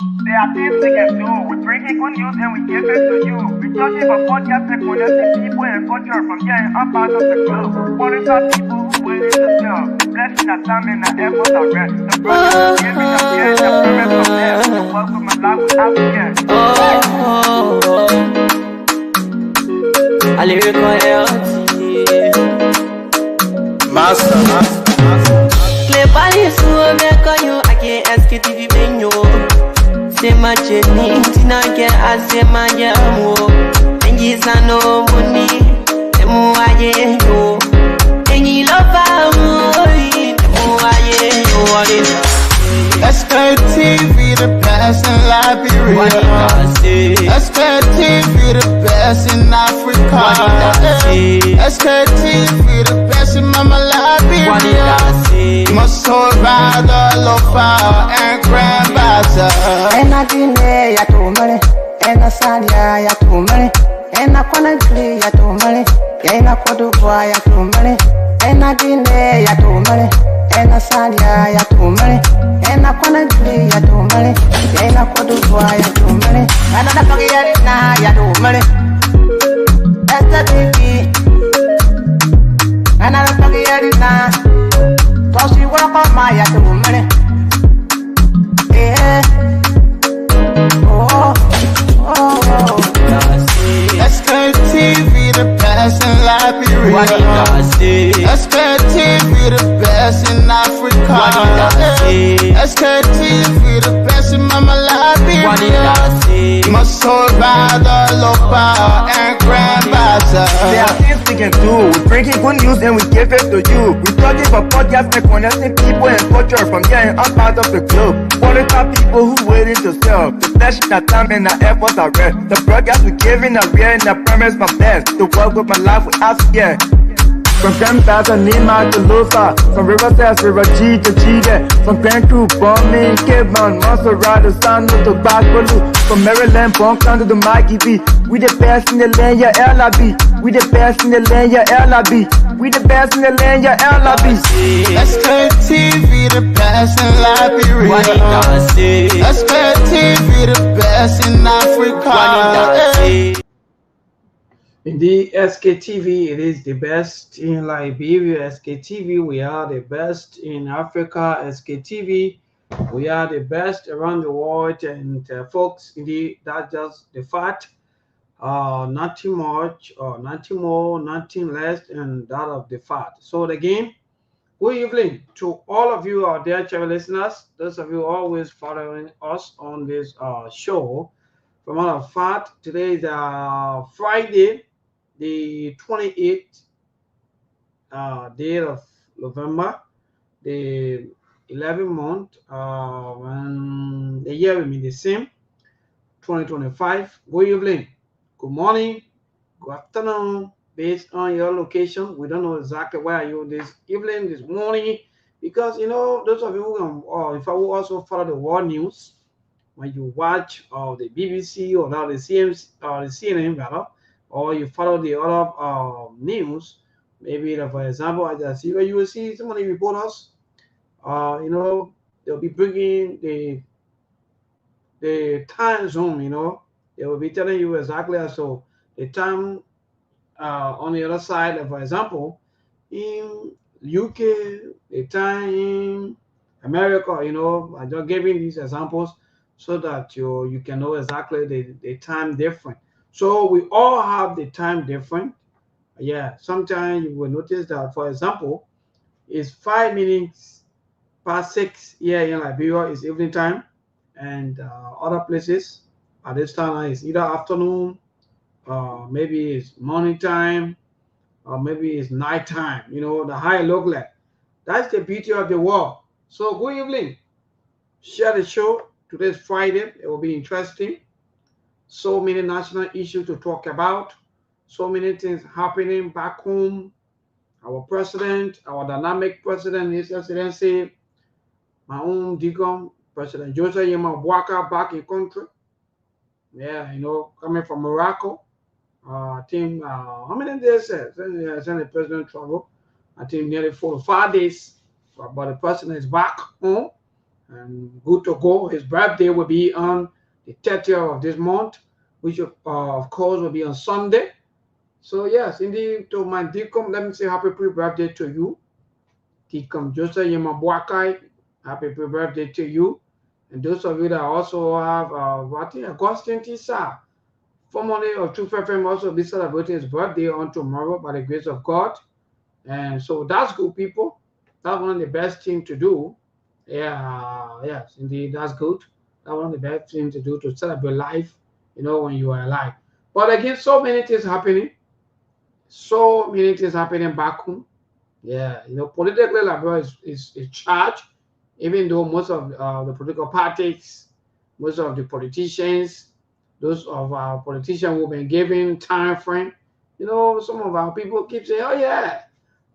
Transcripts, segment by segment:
There are things we can do. We bring in good news and we give it to you. We touch it for podcast and connecting people and culture from here and up out of the globe. Monitor people who waiting to sell. Blessing that time and the efforts are rest. The brothers are giving us here the promise of death. The work with my life without fear. I lyrical health. Master. Clay Paris, who make you I can't Sktv menu. Say my journey, Tina can I say my jamo. And yes, I know money, the more I know. And you love our money, the more I know. Sktv, the best in Liberia. Sktv, the best in Africa. Sktv, the best in Mama Liberia. Muscle Rider, Lofa, and Grand Bazaar. And I didn't ya too many, and I said ya too many, and I couldn't play ya too many, and I could go ya too many, and I didn't ya too many, and I said ya too many, and I couldn't play ya too many, and I could go ya too many, and I forget it now ya too many. That's the TV, and I forget it now. Cause you walk on my ya too many. Yeah. Sktv, the best in Liberia. Sktv, the best in Africa. Sktv, the best in Mama Liberia. Muscle Rider, Lopa, and Grand Bazaar. There are things we can do. We bring in good news and we give it to you. We talking for podcast and connecting people and culture from here and up out of the globe. Monitor people who waiting to sell. The blessing that time and the efforts are rest. The broadcast we giving a real and the promise my best. To work with my life without fear. From Grand Bazaar, Nima to Lofa. From River Sass, River G to Chide. From Grand Crew, Bombing, Cape Mount, Monster Rider, San to Backbaloo. From Maryland, Bonk to the Mikey B. We the best in the land, yeah, LIB. We the best in the land, yeah, LIB. We the best in the land, yeah, LIB. Sktv, the best in Liberia. Sktv, the best in Africa. Indeed, Sktv, it is the best in Liberia. Sktv, we are the best in Africa. Sktv, we are the best around the world. And folks, indeed, that's just the fact. Nothing much, or nothing more, nothing less, and that of the fact. So again, good evening to all of you out there, channel listeners. Those of you always following us on this show. From all of fact, today is Friday, the 28th day of November, the 11th month, when the year will be the same, 2025. Good evening, good morning, good afternoon, based on your location. We don't know exactly where you this evening, this morning, because those of you who if I will also follow the world news, when you watch the BBC or now the CMC or the CNN rather, or you follow the other news, maybe for example, I just see where you will see somebody reporters, they'll be bringing the time zone, they will be telling you exactly so the time on the other side, for example, in UK, the time in America, I'm just giving these examples so that you can know exactly the time different. So we all have the time different. Yeah, sometimes you will notice that, for example, it's 5 minutes past 6 here in Liberia is evening time, and other places at this time is either afternoon, maybe it's morning time, or maybe it's night time. The high look like. That's the beauty of the world. So good evening. Share the show. Today's Friday. It will be interesting. So many national issues to talk about. So many things happening back home. Our president, our dynamic president, His Excellency, my own deacon, President Joseph Yema Bwaka, back in country. Yeah, coming from Morocco. I think, how many days since the president traveled? I think nearly 4 to 5 days. But the president is back home. and good to go. His birthday will be on the 30th of this month, which of course will be on Sunday. So yes, indeed, to my Deacon, let me say happy pre-birthday to you. Deacon Joseph Yemabuakai, happy pre-birthday to you. And those of you that also have, I think Augustine Tisa, formerly of True FM, also be celebrating his birthday on tomorrow by the grace of God. And so that's good, people. That's one of the best things to do. Yeah, yes, indeed, that's good. That's one of the best things to do to celebrate life, when you are alive. But again, so many things happening. So many things happening back home. Yeah, politically, Liberia is charged, even though most of the political parties, most of the politicians, those of our politicians who've been given time frame, some of our people keep saying, oh yeah,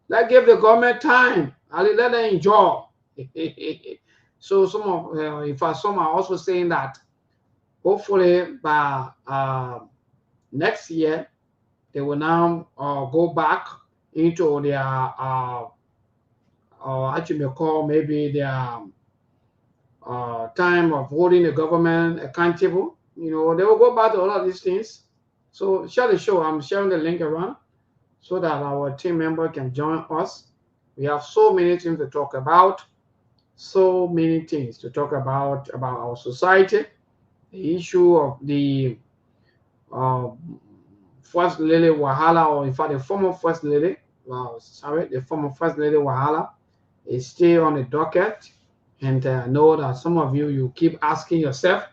let's give the government time. I'll let them enjoy. So in fact, some are also saying that hopefully by next year, they will now go back into their, actually may call maybe their time of holding the government accountable. They will go back to all of these things. So share the show. I'm sharing the link around so that our team member can join us. We have so many things to talk about. So many things to talk about our society. The issue of the First Lady Wahala, or in fact, the former First Lady, the former First Lady Wahala is still on the docket. And I know that some of you keep asking yourself,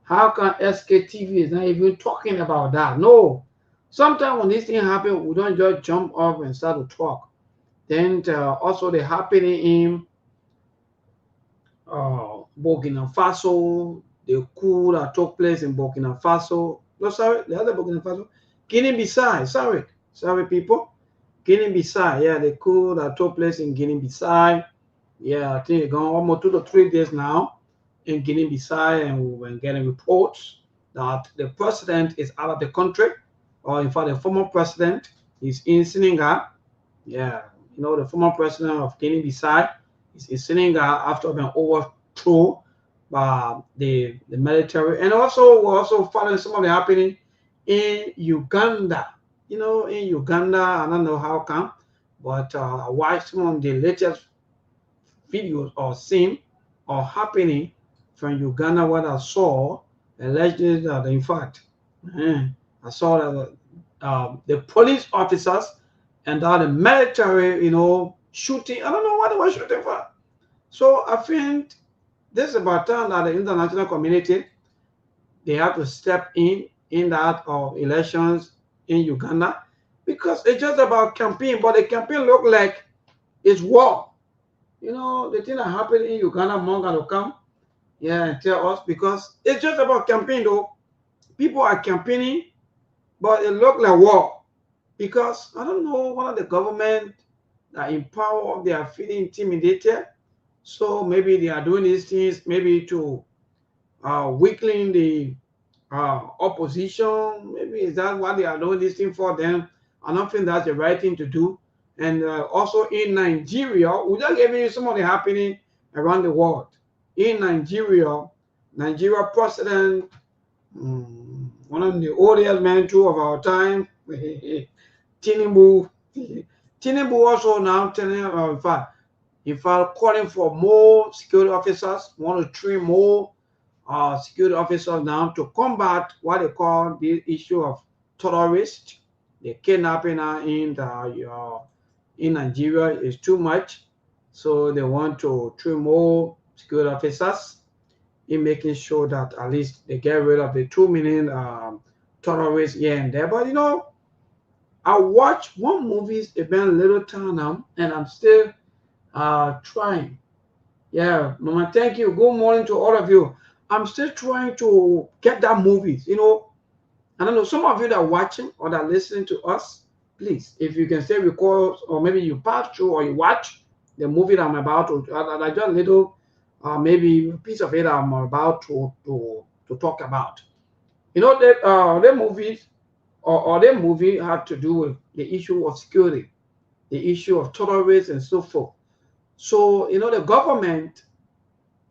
how come Sktv is not even talking about that? No. Sometimes when this thing happens, we don't just jump up and start to talk. Then also the happening in Burkina Faso, the coup that took place in Burkina Faso. No, sorry, the other Burkina Faso. Guinea-Bissau, sorry people. Guinea-Bissau, yeah, the coup that took place in Guinea-Bissau. Yeah, I think it's gone almost 2 to 3 days now in Guinea-Bissau, and we've been getting reports that the president is out of the country, or in fact, the former president is in Senegal. Yeah, the former president of Guinea-Bissau is in Senegal after being overthrown by the military. And also, we're also following some of the happening in Uganda. In Uganda, I don't know how come, but I watched some of the latest videos or seen or happening from Uganda. What I saw allegedly that, in fact, I saw that the police officers and the military, shooting. I don't know what they were shooting for. So I think this is about time that the international community, they have to step in that of elections in Uganda, because it's just about campaign, but the campaign look like it's war. The thing that happened in Uganda, Monga to come, and tell us, because it's just about campaign though. People are campaigning, but it look like war. Because I don't know, one of the government that in power, they are feeling intimidated. So maybe they are doing these things maybe to weaken the opposition. Maybe is that what they are doing this thing for them? I don't think that's the right thing to do. And also in Nigeria, we just giving you some of the happening around the world. In Nigeria president, one of the oldest men too of our time, Tinubu also now telling, in fact, calling for more security officers, want to train more security officers now to combat what they call the issue of terrorists. The kidnapping in Nigeria is too much, so they want to train more security officers in making sure that at least they get rid of the 2 million terrorists here and there. But I watched one movie about Little Town, and I'm still trying. Yeah, Mama, thank you. Good morning to all of you. I'm still trying to get that movie. I don't know, some of you that are watching or that are listening to us, please, if you can say record, or maybe you pass through or you watch the movie that I'm about to, just a little, maybe a piece of it I'm about to talk about. The movies or the movie have to do with the issue of security, the issue of terrorists and so forth. So, the government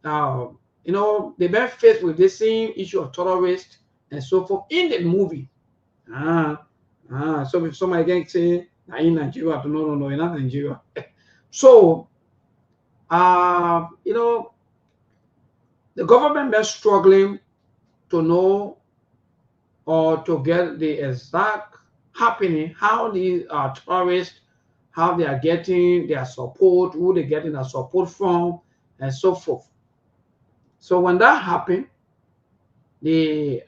you know, they've been faced with the same issue of terrorists and so forth in the movie. So if somebody can say, "Nah, in Nigeria," no, in not Nigeria. So, you know, the government is struggling to know or to get the exact happening, how these tourists, how they are getting their support, who they're getting their support from, and so forth. So when that happened, the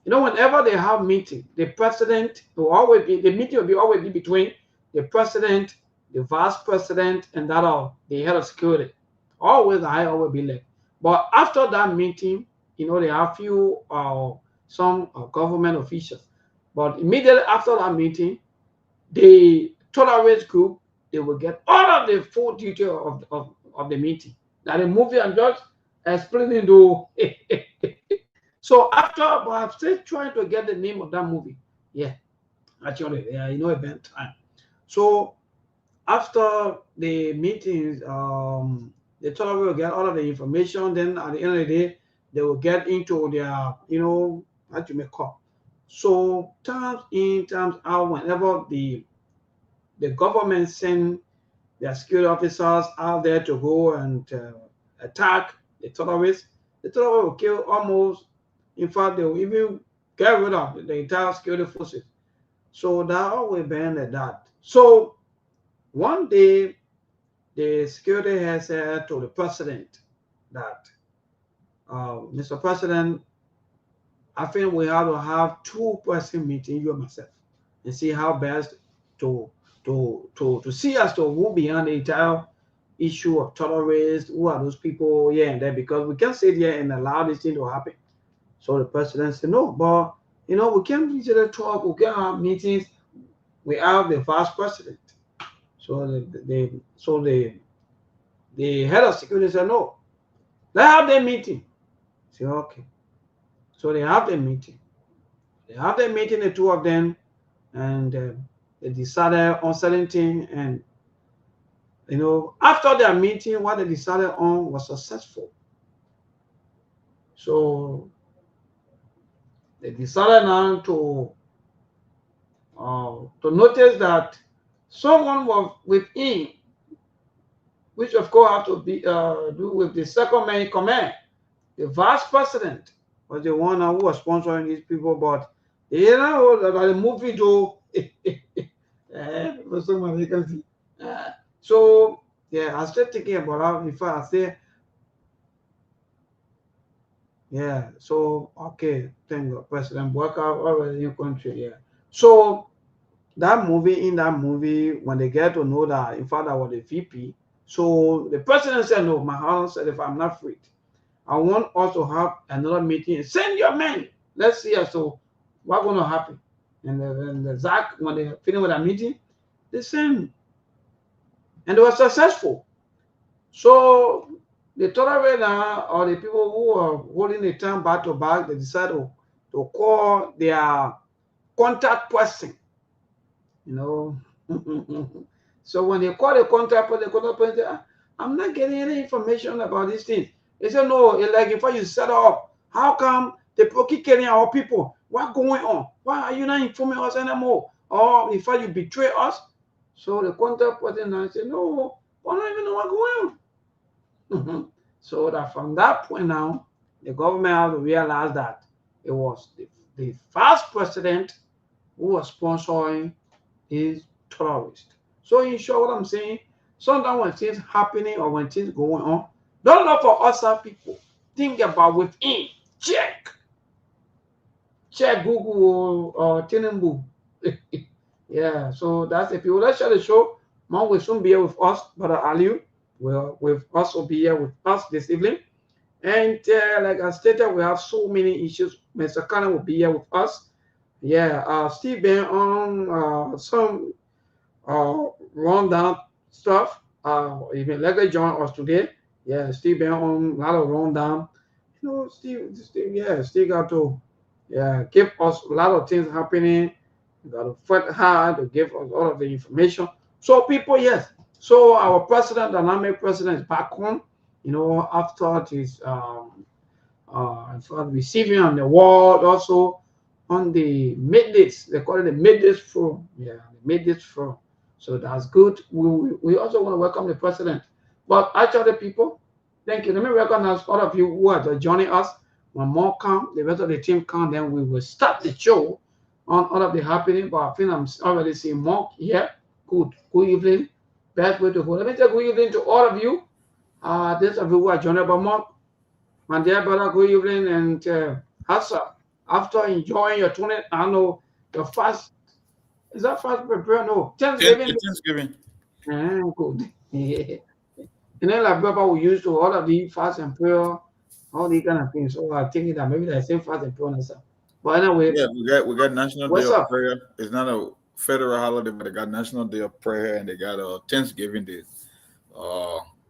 you know, whenever they have meeting, the president will always be, the meeting will be always be between the president, the vice president, and that of the head of security. Always I always be left. But after that meeting, you know, there are few some government officials. But immediately after that meeting, the tolerance group, they will get all of the full detail of the meeting. That the movie I'm just explaining to. So after, but I'm still trying to get the name of that movie. Yeah, actually, yeah, you know, event time. So after the meetings, the tolerance will get all of the information. Then at the end of the day, they will get into their, you know, how to make call. So times in, times out, whenever the government send their security officers out there to go and attack the terrorists will kill almost, in fact, they will even get rid of the entire security forces. So that always been like that. So one day, the security has said to the president that, Mr. President, I think we have to have two-person meeting, you and myself, and see how best to to see as to who behind the entire issue of terrorists, who are those people here and there, because we can't sit here and allow this thing to happen. So the president said, no, but you know, we can't easily talk, we can have meetings. We have the vice president. So the head of security said, no, they have their meeting. Say, okay. So they have their meeting. They have their meeting, the two of them, and they decided on certain things. And you know, after their meeting, what they decided on was successful. So they decided now to notice that someone was within, which of course have to be do with the second man in command. The vice president was the one who was sponsoring these people, but you know that the movie though. So yeah, I started thinking about how if I say, yeah, so okay, thank God, President work out already in country, yeah. So in that movie, when they get to know that in fact I was the VP, so the president said, no, my house said, if I'm not free, I want us to have another meeting. Send your men. Let's see as to what's going to happen. And the Zach, when they finished with that meeting, they sent, and they were successful. So the tolerant or the people who are holding the town back to back, they decided to call their contact person. You know. So when they call the contact person say, I'm not getting any information about these things. They said, no, it's like if you set up, how come the people keep killing our people? What's going on? Why are you not informing us anymore? Or if you betray us? So the contact person said, no, I don't even know what's going on. So that from that point now, the government has to realize that it was the first president who was sponsoring his terrorist. So in short, what I'm saying, sometimes when things happening or when things going on, don't look for other people. Think about within. Check Google or Tinubu. Yeah, so that's if you would like to share the show, Mom will soon be here with us, Brother Aliu will also be here with us this evening. And like I stated, we have so many issues. Mr. Kana will be here with us. Yeah, Steve been on some rundown stuff. Even Legally joined us today. Yeah, Steve been on a lot of rundown. You know, Steve got to give us a lot of things happening. You got to fight hard to give us all of the information. So people, yes. So our president, dynamic president, is back home. after this for receiving on the world, also on the middays. They call it the middays forum. Yeah, the middays forum. So that's good. We also want to welcome the president. But actually, people, thank you. Let me recognize all of you who are joining us. When more come, the rest of the team come, then we will start the show on all of the happening. But I think I'm already seeing Mark here. Good evening. Best way to go. Let me say good evening to all of you. Those of you who are joining by Mark. My dear brother, good evening, and Hassan, after enjoying your 20, I know your fast, is that fast prepare? No, Thanksgiving. Thanksgiving. Good. And then like Papa we used to all of the fast and prayer, all these kind of things. So I think that maybe the same fast and prayer and stuff. But anyway, yeah, we got National Day what's of up? Prayer. It's not a federal holiday, but they got National Day of Prayer and they got a Thanksgiving Day.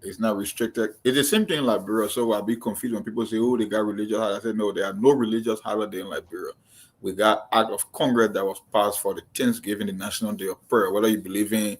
It's not restricted. It's the same thing in Liberia. So I'll be confused when people say, "Oh, they got religious holiday." I said, "No, there are no religious holiday in Liberia. We got Act of Congress that was passed for the Thanksgiving, the National Day of Prayer. Whether you believe in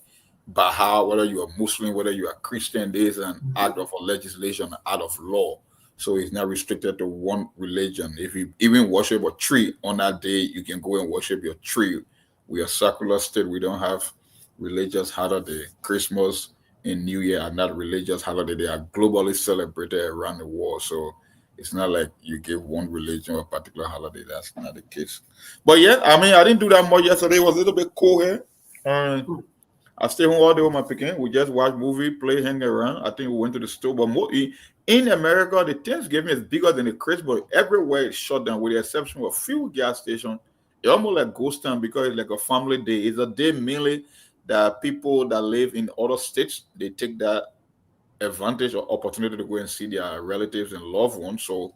Baha'i, whether you are Muslim, whether you are Christian, there is an act of a legislation, an act of law. So it's not restricted to one religion. If you even worship a tree on that day, you can go and worship your tree. We are a secular state. We don't have religious holiday. Christmas and New Year are not religious holiday. They are globally celebrated around the world. So it's not like you give one religion a particular holiday. That's not the case. But yeah, I mean, I didn't do that much yesterday. It was a little bit cool here. I stayed home all day with my picking. We just watched movie, play, hang around. I think we went to the store. But in America, the Thanksgiving is bigger than the Christmas. Everywhere is shut down with the exception of a few gas stations. It's almost like ghost town because it's like a family day. It's a day mainly that people that live in other states, they take that advantage or opportunity to go and see their relatives and loved ones. So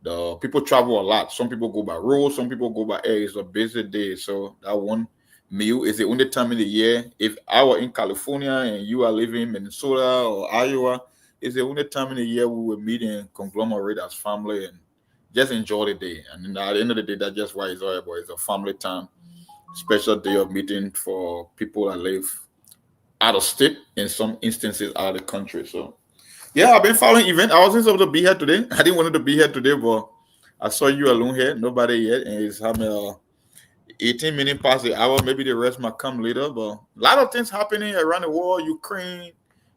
the people travel a lot. Some people go by road, some people go by air. It's a busy day. So that one meal is the only time in the year. If I were in California and you are living in Minnesota or Iowa, it's the only time in the year we will meet and conglomerate as family and just enjoy the day. And at the end of the day, that's just why it's all about. It's a family time, special day of meeting for people that live out of state, in some instances out of the country. So yeah, I've been following event. I wasn't supposed to be here today. I didn't want to be here today, but I saw you alone here, nobody yet, and it's having 18 minutes past the hour. Maybe the rest might come later, but a lot of things happening around the world. Ukraine,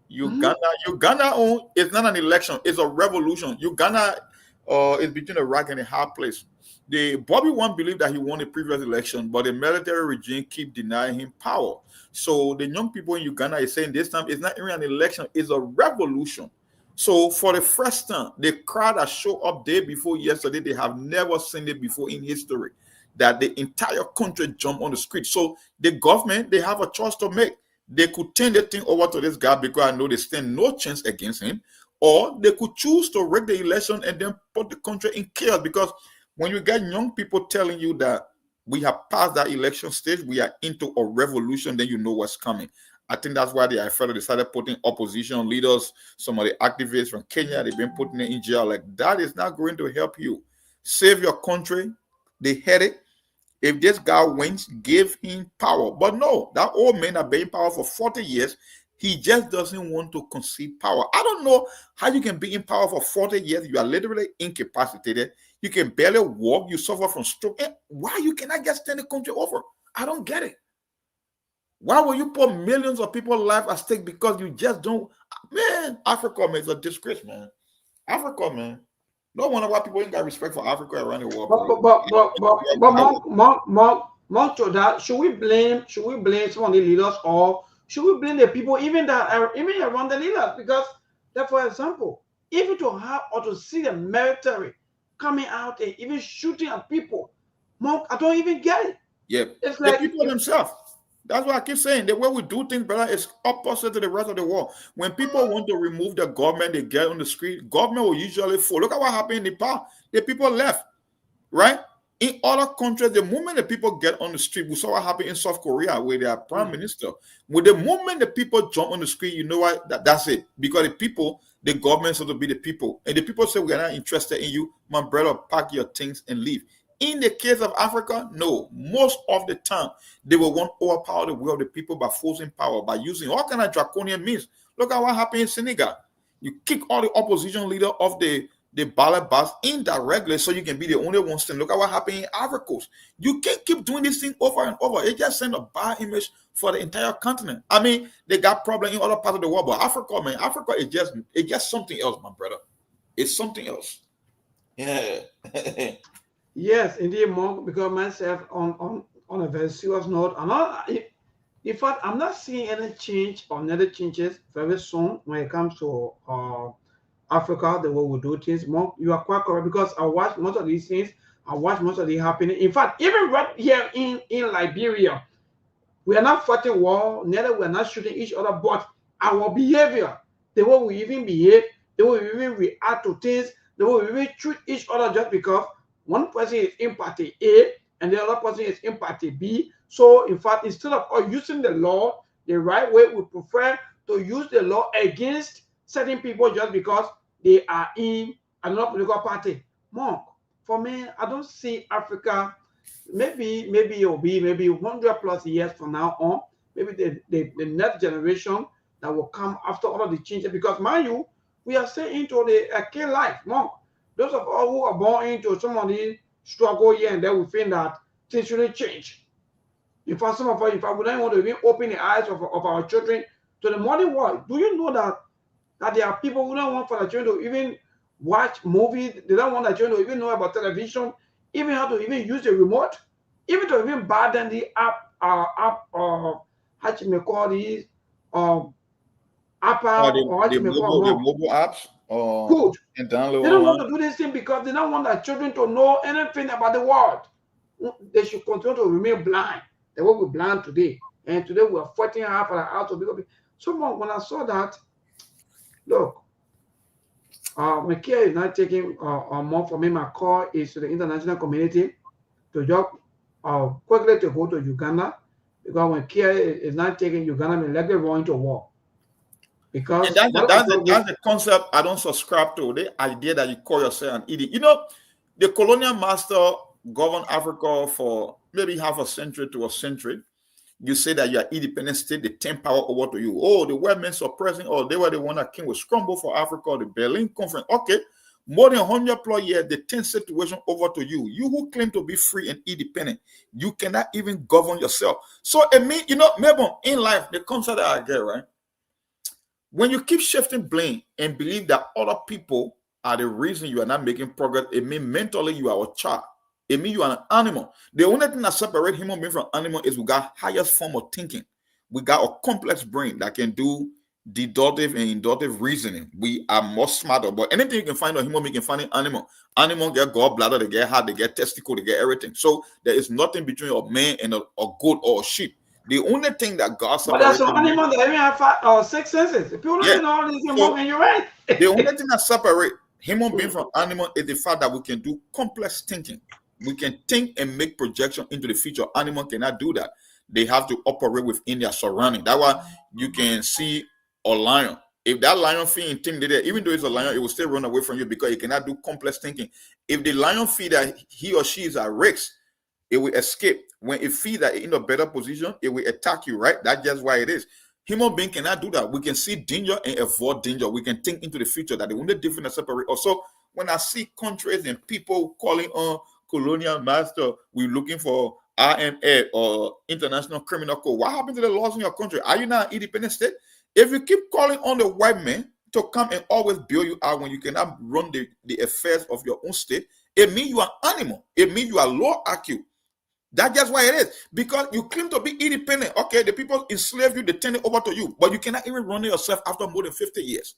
Uganda. It's not an election, it's a revolution. Uganda is between a rock and a hard place. The Bobby Wine believed that he won the previous election, but the military regime keep denying him power. So the young people in Uganda is saying this time it's not even an election, it's a revolution. So for the first time, the crowd that showed up day before yesterday, they have never seen it before in history, that the entire country jumped on the street. So the government, they have a choice to make. They could turn the thing over to this guy because I know they stand no chance against him, or they could choose to rig the election and then put the country in chaos. Because when you get young people telling you that we have passed that election stage, we are into a revolution, then you know what's coming. I think that's why the IFL decided putting opposition leaders, some of the activists from Kenya, they've been putting it in jail. Like, that is not going to help you save your country. They had it. If this guy wins, give him power. But no, that old man has been in power for 40 years. He just doesn't want to concede power. I don't know how you can be in power for 40 years. You are literally incapacitated. You can barely walk. You suffer from stroke. And why you cannot just turn the country over? I don't get it. Why will you put millions of people's lives at stake because you just don't? Man, Africa, man, is a disgrace, man. Africa, man. No wonder why people ain't got respect for Africa around the world. Mark, to that, should we blame some of the leaders, or should we blame the people even that are even around the leaders? Because that, for example, even to have or to see the military coming out and even shooting at people, Mark, I don't even get it. Yeah, it's like the people themselves. That's why I keep saying the way we do things, brother, is opposite to the rest of the world. When people want to remove the government, they get on the street. Government will usually fall. Look at what happened in Nepal. The people left, right? In other countries, the moment the people get on the street, we saw what happened in South Korea with their prime minister. With the moment the people jump on the street, you know what? That's it. Because the people, the government is supposed to be the people. And the people say, we're not interested in you. My brother, pack your things and leave. In the case of Africa, no. Most of the time, they will want to overpower the will of the people by forcing power, by using all kind of draconian means. Look at what happened in Senegal. You kick all the opposition leader off the ballot box indirectly so you can be the only one standing. Look at what happened in Ivory Coast. You can't keep doing this thing over and over. It just sends a bad image for the entire continent. I mean, they got problems in other parts of the world, but Africa, man, Africa is just something else, my brother. It's something else. Yeah. Yes, indeed, Monk, because myself on a very serious note, in fact, I'm not seeing any change or any changes very soon when it comes to Africa, the way we do things. Monk, you are quite correct, because I watch most of these things. I watch most of the happening. In fact, even right here in Liberia, we are not fighting war, neither we are not shooting each other, but our behavior, the way we even behave, the way we even react to things, the way we even treat each other, just because one person is in party A and the other person is in party B. So, in fact, instead of using the law the right way, we prefer to use the law against certain people just because they are in another political party. Monk, for me, I don't see Africa. Maybe it will be maybe 100+ years from now on. Maybe the next generation that will come after all of the changes. Because, mind you, we are still into the key life. Monk, those of us who are born into some of the struggle here and there, we think that things shouldn't change. In fact, some of us, we don't want to even open the eyes of our children to the modern world. Do you know that there are people who don't want for their children to even watch movies? They don't want their children to even know about television, even how to even use the remote, even to even buy them the how you may call these Apple, or the mobile apps. Good. And download they don't want to do this thing because they don't want their children to know anything about the world. They should continue to remain blind. They will be blind today. And today we are fighting hard for the house of people. So when I saw that, look, my care is not taking more for me. My call is to the international community to just quickly to go to Uganda, because when care is not taking Uganda, may likely run into war. Because that's the concept I don't subscribe to. The idea that you call yourself an idiot. You know, the colonial master governed Africa for maybe half a century to a century. You say that you are independent state, they turn power over to you. Oh, the white men suppressing, or they were the one that came with scramble for Africa, the Berlin Conference. Okay, more than 100+ years, they turn situation over to you. You who claim to be free and independent, you cannot even govern yourself. So it means, you know, maybe in life, the concept that I get, right? When you keep shifting blame and believe that other people are the reason you are not making progress, it means mentally you are a child. It means you are an animal. The only thing that separates human being from animal is we got highest form of thinking. We got a complex brain that can do deductive and inductive reasoning. We are more smarter. But anything you can find on human being, you can find an animal. Animal get gallbladder, they get heart, they get testicle, they get everything. So there is nothing between a man and a goat or a sheep. The only thing that God separates. But there's some animals that even have 5 or 6 senses. If you don't know all these things, and you're right. The only thing that separates human being from animal is the fact that we can do complex thinking. We can think and make projection into the future. Animal cannot do that. They have to operate within their surrounding. That's why you can see a lion. If that lion feel and think there, even though it's a lion, it will still run away from you because it cannot do complex thinking. If the lion feel that he or she is at risk, it will escape. When it feels that it's in a better position, it will attack you, right? That's just why it is. Human being cannot do that. We can see danger and avoid danger. We can think into the future. That the only difference that separate. Also, when I see countries and people calling on colonial master, we're looking for IMF or International Criminal Court. What happened to the laws in your country? Are you not an independent state? If you keep calling on the white man to come and always bail you out when you cannot run the affairs of your own state, it means you are animal. It means you are law accused. That's just why it is. Because you claim to be independent. Okay, the people enslave you, they turn it over to you. But you cannot even run it yourself after more than 50 years.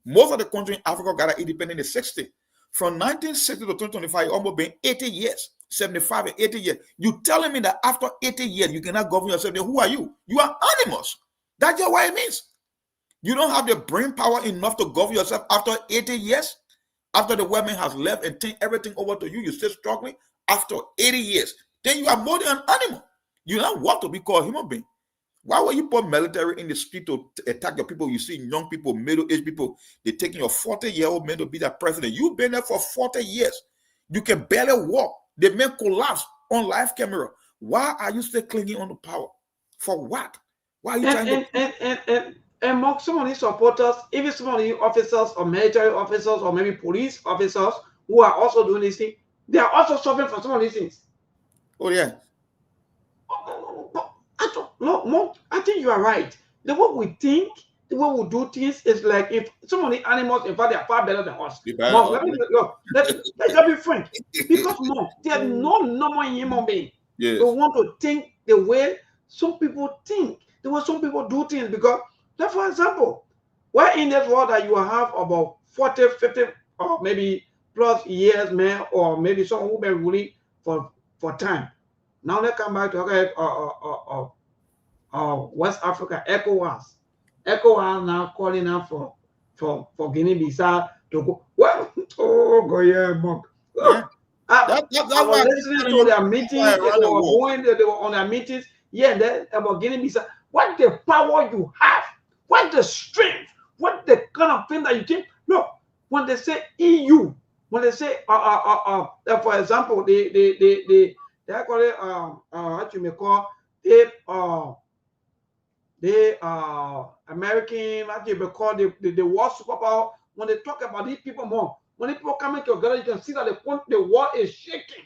Most of the countries in Africa got independent in 60. From 1960 to 2025, it almost been 80 years. 75 and 80 years. You telling me that after 80 years, you cannot govern yourself. Then who are you? You are animals. That's just what it means. You don't have the brain power enough to govern yourself after 80 years. After the woman has left and turned everything over to you, you're still struggling. After 80 years, then you are more than an animal. You don't want to be called human being. Why would you put military in the street to attack your people? You see young people, middle-aged people, they're taking your 40-year-old man to be the president. You've been there for 40 years. You can barely walk. The man collapsed on live camera. Why are you still clinging on the power? For what? Why are you trying to... among some of these supporters, even some of the officers or military officers or maybe police officers who are also doing this thing, they are also suffering from some of these things. Oh yeah. I think you are right. The way we think, the way we do things is like if some of the animals, in fact, they are far better than us. Mom, let's be frank. Because mom, there's no normal human being. Yes. We want to think the way some people think, the way some people do things. Because, like for example, where in this world that you have about 40, 50, or maybe plus years, man, or maybe someone who been ruling for time. Now they come back to West Africa, ECOWAS. ECOWAS now calling out for Guinea-Bissau to go. Well, oh, go yeah, Monk. Yeah. I was listening to their meetings. They were on their meetings. Yeah, then about Guinea-Bissau. What the power you have? What the strength? What the kind of thing that you think? Look, when they say EU, when they say for example, they call it what you may call American, what you may call the world superpower. When they talk about these people more, when people coming together, you can see that the world is shaking.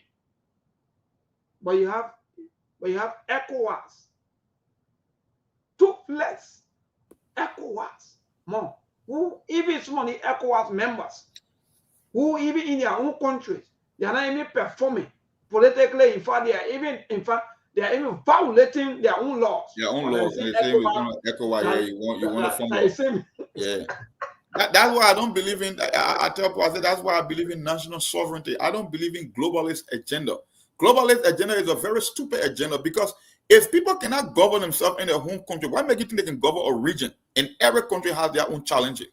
But you have ECOWAS, toothless ECOWAS, more who even some of the ECOWAS members, who even in their own countries, they are not even performing politically. In fact, they are even violating their own laws. Their own laws. And they say ECOWAS, yeah, you want to form. Yeah. That's why I don't believe in. I tell people, I say that's why I believe in national sovereignty. I don't believe in globalist agenda. Globalist agenda is a very stupid agenda because if people cannot govern themselves in their home country, why make you think they can govern a region? And every country has their own challenges.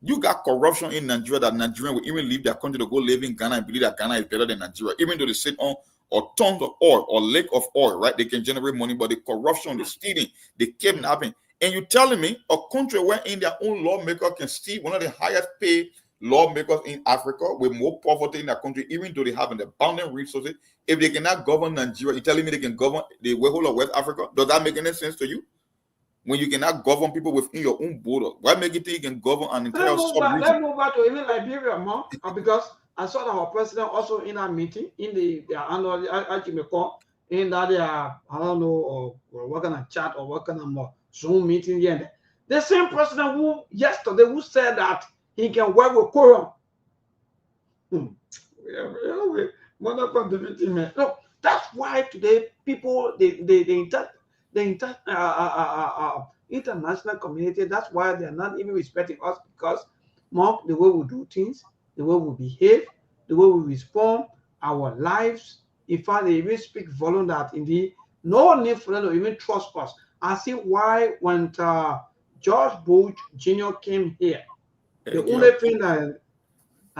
You got corruption in Nigeria that Nigerians will even leave their country to go live in Ghana and believe that Ghana is better than Nigeria, even though they sit on or tons of oil or lake of oil, right? They can generate money, but the corruption, the stealing, the kidnapping. And you're telling me a country where in their own lawmaker can steal one of the highest paid lawmakers in Africa with more poverty in their country, even though they have an abundant resources, if they cannot govern Nigeria, you're telling me they can govern the whole of West Africa? Does that make any sense to you? When you cannot govern people within your own border, why make it think you can govern an entire sub-region? Let's move back to even Liberia, more, because I saw that our president also in a meeting in the annual, actually may call in that they are, I don't know, or working on chat or working on Zoom meeting here. The same president who yesterday who said that he can work with quorum. No, that's why today people the international community, that's why they're not even respecting us, because more the way we do things, the way we behave, the way we respond, our lives. In fact, they even speak volume that indeed no need for them to even trust us. I see why when George Bush Jr. came here, the only thing that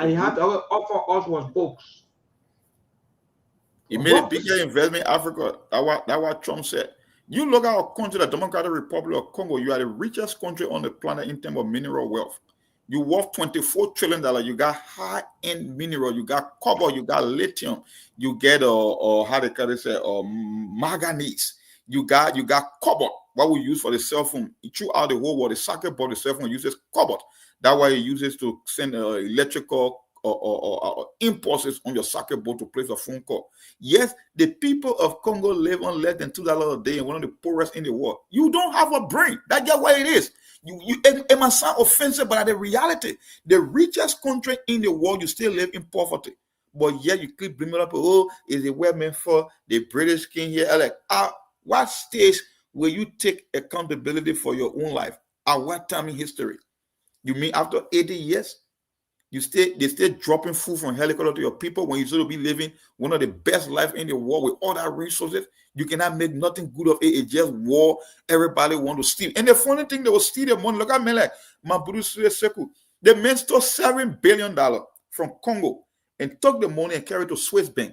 he had to offer us was books. He made a bigger investment in Africa. That's what Trump said. You look at our country, the Democratic Republic of Congo, you are the richest country on the planet in terms of mineral wealth. You worth $24 trillion. You got high-end mineral. You got copper. You got lithium. You get how they call it, manganese. You got cobalt. What we use for the cell phone throughout the whole world. The circuit board, the cell phone uses cobalt. That's why it uses to send electrical or impulses on your circuit board to place a phone call. Yes, the people of Congo live on less than $2 a day and one of the poorest in the world. You don't have a brain. That's just what it is. It must sound offensive, but the reality, the richest country in the world, you still live in poverty. But yet you keep bringing up, oh, is it where meant for the British king here? Like, what stage will you take accountability for your own life? At what time in history? You mean after 80 years? They stay dropping food from helicopter to your people when you're supposed to be living one of the best life in the world with all that resources. You cannot make nothing good of it. It's just war. Everybody want to steal. And the funny thing, they will steal the money. Look at me like Mabudu Seku. The man stole $7 billion from Congo and took the money and carried it to Swiss bank.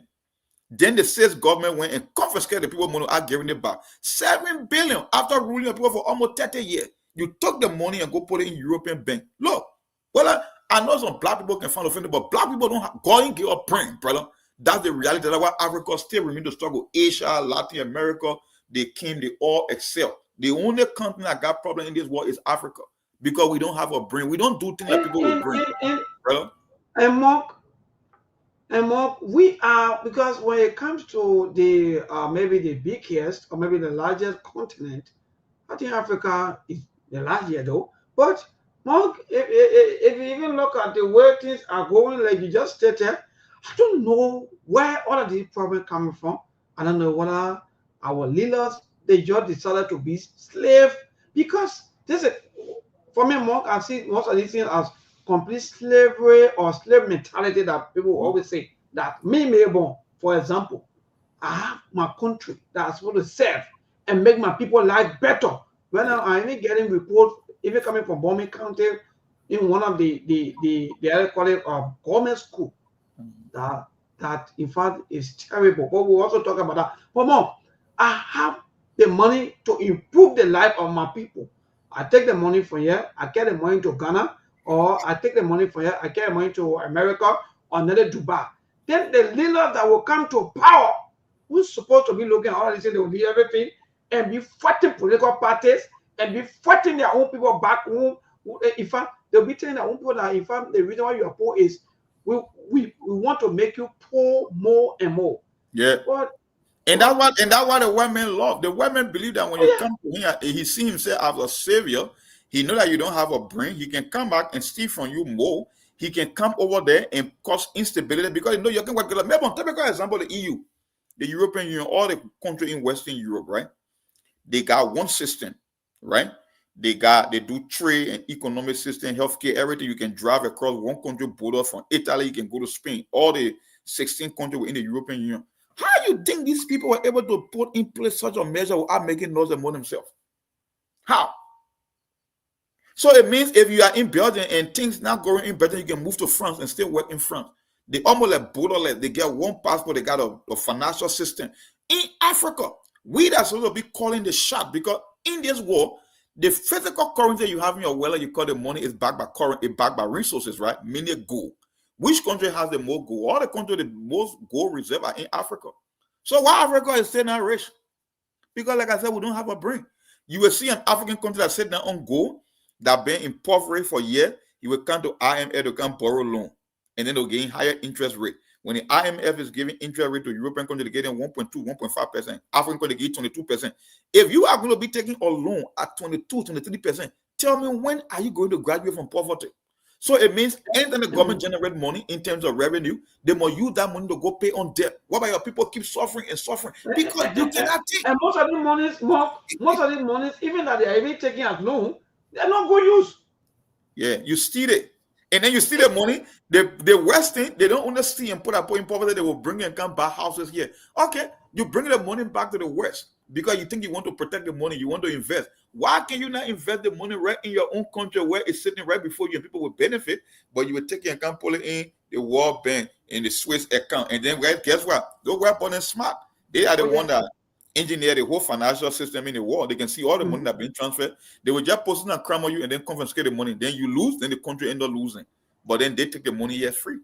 Then the Swiss government went and confiscated the people money and giving it back. $7 billion after ruling the people for almost 30 years. You took the money and go put it in European bank. Look, well, I know some black people can find offended, but black people don't have going give up praying, brother. That's the reality. That's why Africa still remains to struggle. Asia, Latin America, they all excel. The only continent that got problem in this world is Africa. because we don't have a brain. We don't do things like people with brain, brother. And Mark, we are, because when it comes to the maybe the biggest or maybe the largest continent, I think Africa is the largest though. But Mark, if you even look at the way things are going, like you just stated, I don't know where all of these problems coming from. I don't know whether our leaders they just decided to be slave, because this is, for me, Mark, I see most of these things as complete slavery or slave mentality that people always say that me, Mabel, for example, I have my country that I'm supposed to serve and make my people life better. When I'm even getting reports, even coming from Bombay County, in one of the other college government school, that in fact is terrible. But we also talk about that. But Mom, I have the money to improve the life of my people. I take the money from here, I get the money to Ghana, or I take the money from here, I get the money to America or another Dubai. Then the leaders that will come to power, who's supposed to be looking at all this, they will do everything and be fighting political parties and be fighting their own people back home. In fact, they'll be telling their own people that in fact the reason why you are poor is we want to make you poor more and more. Yeah. But And that's what the women love. The women believe that when you come to him, he see himself as a savior. He know that you don't have a brain. He can come back and steal from you more. He can come over there and cause instability because you know you can work. Maybe on typical example, the EU, the European Union, all the countries in Western Europe, right? They got one system, right? They do trade and economic system, healthcare, everything. You can drive across one country border from Italy. You can go to Spain. All the 16 countries within the European Union. How you think these people were able to put in place such a measure without making noise among themselves? How? So it means if you are in Belgium and things not going in Belgium, you can move to France and still work in France. They almost like borderless. They get one passport. They got a financial system. In Africa, we are supposed to be calling the shot because in this war, the physical currency you have in your wallet, you call the money, is backed by currency, backed by resources, right? Meaning gold. Which country has the most gold? All the countries the most gold reserve are in Africa. So why Africa is still not rich? Because like I said, we don't have a brain. You will see an African country that sit down on gold, that been impoverished for years, he will come to IMF to come borrow loan. And then they'll gain higher interest rate. When the IMF is giving interest rate to European countries, they get 1.2, 1.5%. African countries give 22%. If you are going to be taking a loan at 22, 23%, tell me when are you going to graduate from poverty? So it means anytime the government generate money in terms of revenue, they must use that money to go pay on debt. What about your people keep suffering and suffering because you cannot take. And most of the monies, even that they are even taking as loan, they're not going to use. Yeah, you steal it. And then you steal the money, the Western, they don't understand and put up in poverty, they will bring and come buy houses here. Okay, you bring the money back to the West because you think you want to protect the money, you want to invest. Why can you not invest the money right in your own country where it's sitting right before you and people will benefit, but you will take it and come pull it in the World Bank in the Swiss account. And then guess what? Those weapons are smart. They are the one that engineer the whole financial system in the world. They can see all the money that's been transferred. They will just post it and cram on you and then confiscate the money. Then you lose, then the country end up losing. But then they take the money here free.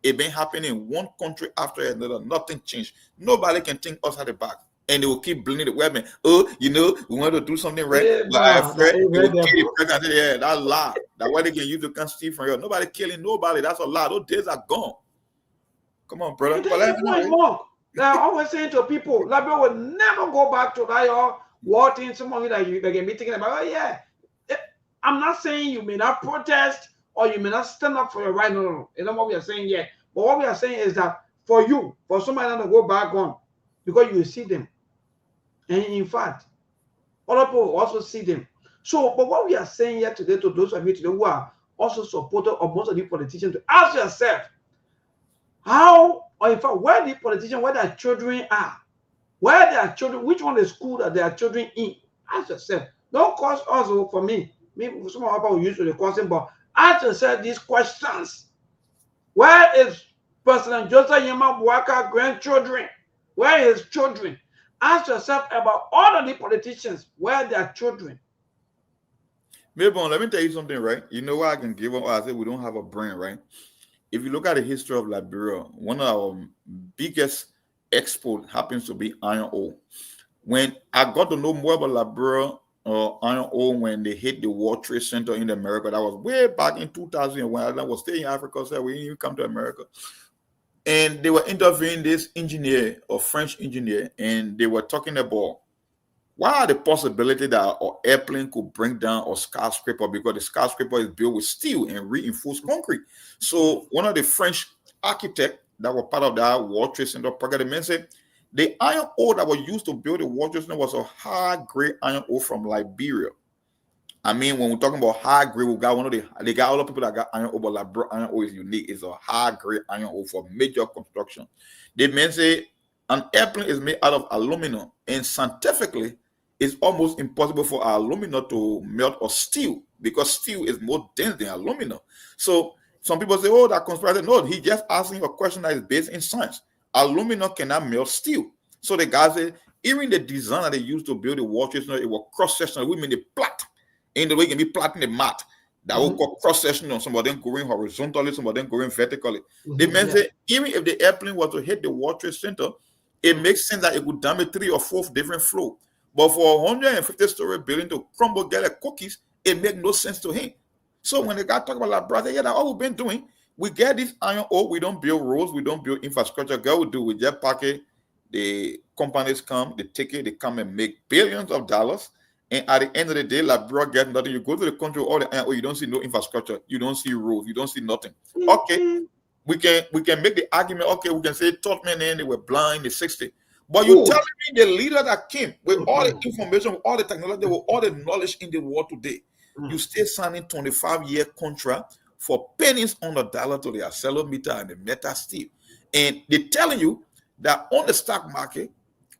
It been happening in one country after another. Nothing changed. Nobody can think us at the back. And they will keep blaming the women. Oh, you know, we want to do something right. Yeah, that lie. That's why they can use to come steal from you. Nobody killing nobody. That's a lie. Those days are gone. Come on, brother. They're always saying to people, like, we will never go back to that war thing. Some of you that you can be thinking about, oh yeah. I'm not saying you may not protest or you may not stand up for your right. No. It's not what we are saying yet. But what we are saying is that for somebody not to go back on, because you will see them. And in fact, other people will also see them. So, but what we are saying here today to those of you today who are also supporters of most of the politicians, to ask yourself, how, or in fact, where the politicians, where their children are, where their children, which one is school that their children in? Ask yourself. Don't cause also for me some of our people use the question, but ask yourself these questions. Where is President Joseph Yema Buaka grandchildren? Where is children? Ask yourself about all of the politicians, where their children. Maybe let me tell you something, right? You know what I can give up? I said we don't have a brain, right? If you look at the history of Liberia, one of our biggest exports happens to be iron ore. When I got to know more about Liberia iron ore when they hit the World Trade Center in America. That was way back in 2000 when I was staying in Africa, so we didn't even come to America. And they were interviewing this engineer or French engineer, and they were talking about what are the possibility that an airplane could bring down a skyscraper, because the skyscraper is built with steel and reinforced concrete. So one of the French architects that were part of that World Trade Center project, the man said the iron ore that was used to build the World Trade Center was a high-grade iron ore from Liberia. I mean, when we're talking about high grade, we got they got all the people that got iron ore, but like iron ore is unique. It's a high grade iron ore for major construction. They men say an airplane is made out of aluminum, and scientifically, it's almost impossible for aluminum to melt or steel, because steel is more dense than aluminum. So some people say, "Oh, that conspiracy." No, he just asking a question that is based in science. Aluminum cannot melt steel. So the guys say, even the design that they used to build the World Trade Center, it was cross-sectional. We mean the plat. In the way it can be plotting the mat that will go cross-sectional, some of them going horizontally, some of them going vertically. They meant say even if the airplane was to hit the World Trade Center, it makes sense that it would damage 3 or 4 different floors. But for a 150-story building to crumble get like cookies, it makes no sense to him. So when the guy talk about like, brother, yeah, that's all we've been doing. We get this iron ore, we don't build roads, we don't build infrastructure. Girl, we do, we just pack it. The companies come, they take it, they come and make billions of dollars. And at the end of the day, like bro, get nothing. You go to the country, all the iron ore, you don't see no infrastructure, you don't see roads, you don't see nothing. Okay, we can make the argument. Okay, we can say Tottenham and they were blind in the 60s. But you telling me the leader that came with all the information, with all the technology, with all the knowledge in the world today, you still signing 25-year contract for pennies on the dollar to the accelerometer and the metal steel, and they're telling you that on the stock market,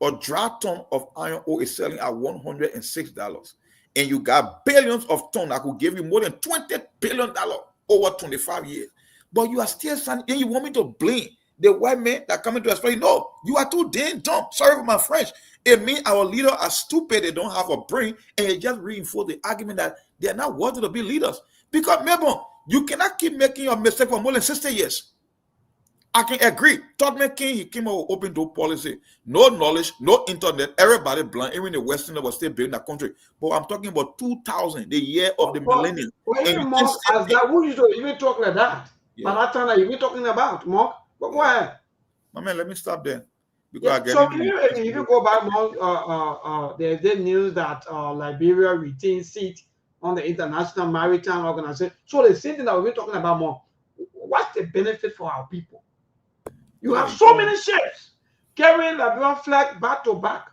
a dry ton of iron ore is selling at $106, and you got billions of tons that could give you more than $20 billion over 25 years. But you are still saying, and you want me to blame the white men that come into explain? No, you are too damn dumb. Sorry for my French. It means our leaders are stupid. They don't have a brain, and it just reinforce the argument that they are not worthy to be leaders. Because remember, you cannot keep making a mistake for more than 60 years. I can agree. Tottenham King, he came out with open door policy. No knowledge, no internet, everybody blind. Even the Western was still building that country. But I'm talking about 2000, the year of the millennium. Well, even Mark, as that, who you even talk like that? But that time that you been talking about, Mark. But go ahead. My man, let me stop there. Because So if you go back, Mark, there's the news that Liberia retains seat on the International Maritime Organization. So the same thing that we've been talking about, Mark. What's the benefit for our people? You have so many ships carrying Liberian flag back to back.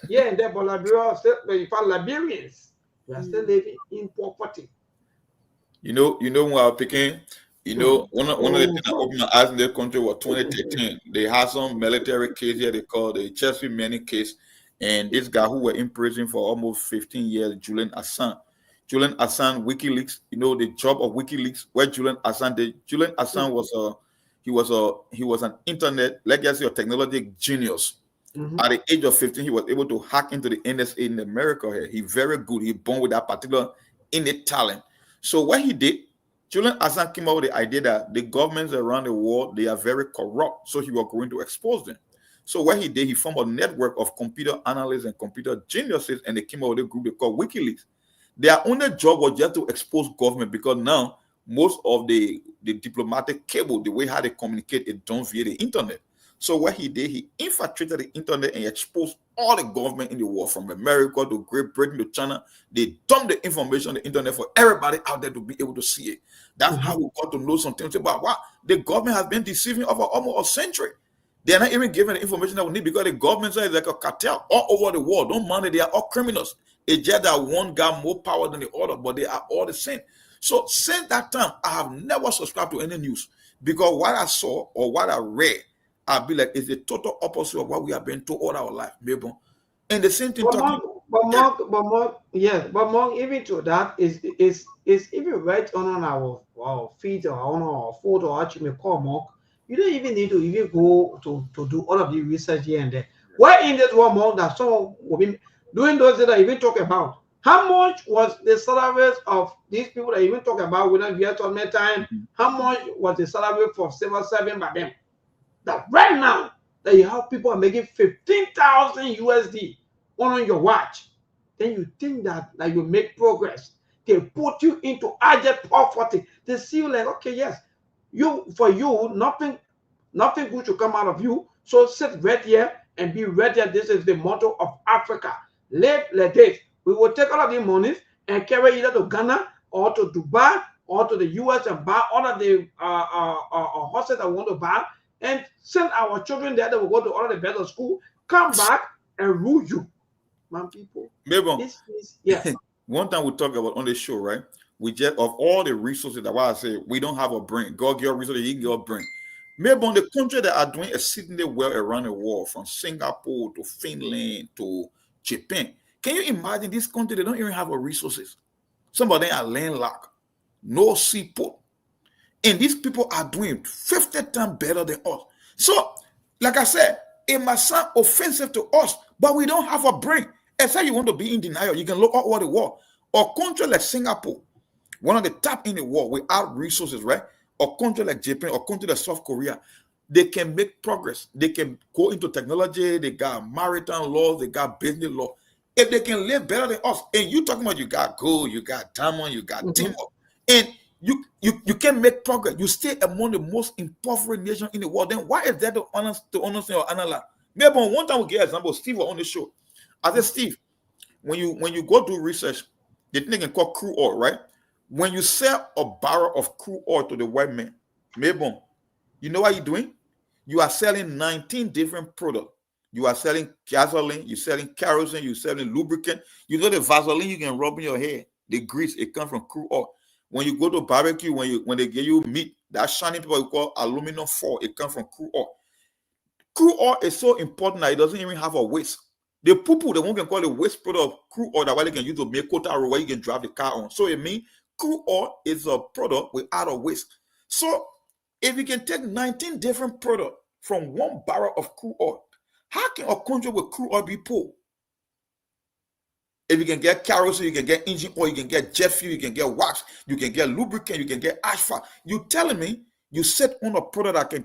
Yeah, and then but Liberia still, in fact, Liberians, we are still living in poverty. You know, when I was picking, one of the things that opened my eyes in their country was 2013. They had some military case here they call the Chesapeake Manning case, and this guy who were in prison for almost 15 years, Julian Assange. Julian Assange, WikiLeaks, the job of WikiLeaks, where Julian Assange did. Julian Assange was an internet legacy or technology genius. At the age of 15, he was able to hack into the NSA in America here. He very good. He born with that particular innate talent. So what he did, Julian Assange came up with the idea that the governments around the world, they are very corrupt. So he was going to expose them. So what he did, he formed a network of computer analysts and computer geniuses, and they came up with a group they called WikiLeaks. Their only job was just to expose government, because now most of the diplomatic cable, the way how they communicate, is done via the internet. So what he did, he infiltrated the internet and exposed all the government in the world, from America to Great Britain to China. They dumped the information on the internet for everybody out there to be able to see it. That's how we got to know some things about wow, the government has been deceiving over almost a century. They're not even giving the information that we need, because the government is like a cartel all over the world. Don't mind it, they are all criminals. It's just that one got more power than the other, but they are all the same. So since that time, I have never subscribed to any news, because what I saw or what I read, I'll be like, it's the total opposite of what we have been told all our life, maybe. And the same thing. But Mark, even to that is even right on our feet or on our foot or what you may call, Mark. You don't even need to even go to do all of the research here and there. Why in this one, Mark, that someone will be doing those that I even talk about? How much was the salaries of these people that you even talk about within the tournament time? How much was the salary for civil serving by them? That right now that you have people are making 15,000 USD on your watch. then you think that you make progress. They put you into urgent poverty. They see you like, okay, yes, for you, nothing good should come out of you. So sit right here and be ready. This is the motto of Africa. Live like this. We will take all of the monies and carry either to Ghana or to Dubai or to the US and buy all of the horses that we want to buy and send our children there that will go to all of the better school, come back and rule you. Man, people. Maybe yeah. One time we talk about on the show, right? We just of all the resources, that's why I say we don't have a brain. God give your resources, He give your brain. Maybe on the country that are doing exceedingly well around the world, from Singapore to Finland to Japan. Can you imagine this country? They don't even have a resources. Some of them are landlocked, no seaport. And these people are doing 50 times better than us. So, like I said, it must sound offensive to us, but we don't have a brain. Except you want to be in denial, you can look all over the world. A country like Singapore, one of the top in the world without resources, right? A country like Japan, or country like South Korea, they can make progress. They can go into technology. They got maritime laws. They got business law. If they can live better than us, and you talking about you got gold, you got diamond, you got timber, and you can make progress. You stay among the most impoverished nations in the world. Then why is that to understand or analyze? Maybe one time we get an example. Steve was on the show. I said, Steve, when you go do research, the thing they can call crude oil, right? When you sell a barrel of crude oil to the white man, maybe you know what you're doing? You are selling 19 different products. You are selling gasoline, you're selling kerosene, you're selling lubricant. You know the Vaseline you can rub in your hair, the grease, it comes from crude oil. When you go to barbecue, when they give you meat, that shiny people you call aluminum foil, it comes from crude oil. Crude oil is so important that it doesn't even have a waste. The poo-poo, the one can call it waste product of crude oil, that way they can use to make quota road where you can drive the car on. So it means crude oil is a product without a waste. So if you can take 19 different products from one barrel of crude oil, how can a country with crude oil be poor? If you can get kerosene, you can get engine oil, you can get jet fuel, you can get wax, you can get lubricant, you can get asphalt. You telling me you sit on a product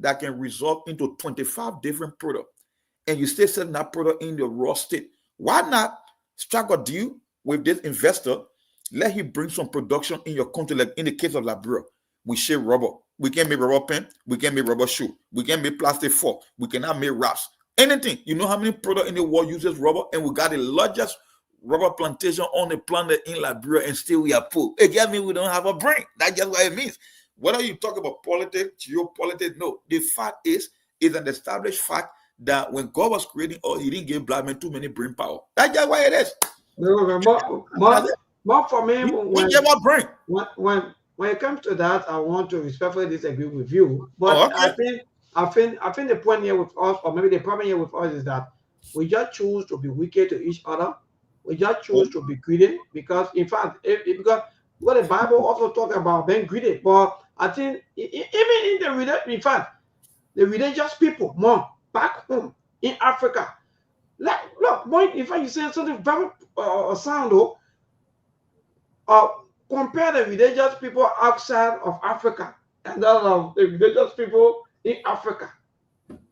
that can result into 25 different products, and you still selling that product in the raw state? Why not strike a deal with this investor? Let him bring some production in your country, like in the case of Liberia. We share rubber. We can make rubber pen. We can make rubber shoe. We can make plastic fork. We cannot make wraps. Anything. You know how many products in the world uses rubber? And we got the largest rubber plantation on the planet in Liberia, and still we are poor. It just means we don't have a brain. That's just what it means. Whether you talk about politics, geopolitics, no. The fact is an established fact that when God was creating us, He didn't give black men too many brain power. That's just why it is. But for me, when it comes to that, I want to respectfully disagree with you. But okay. I think the point here with us, or maybe the problem here with us, is that we just choose to be wicked to each other. We just choose to be greedy, because in fact, because what the Bible also talks about being greedy. But I think even in the religious people, more back home in Africa, look, boy, in fact, you say something very sound though. Compare the religious people outside of Africa and that of the religious people in Africa.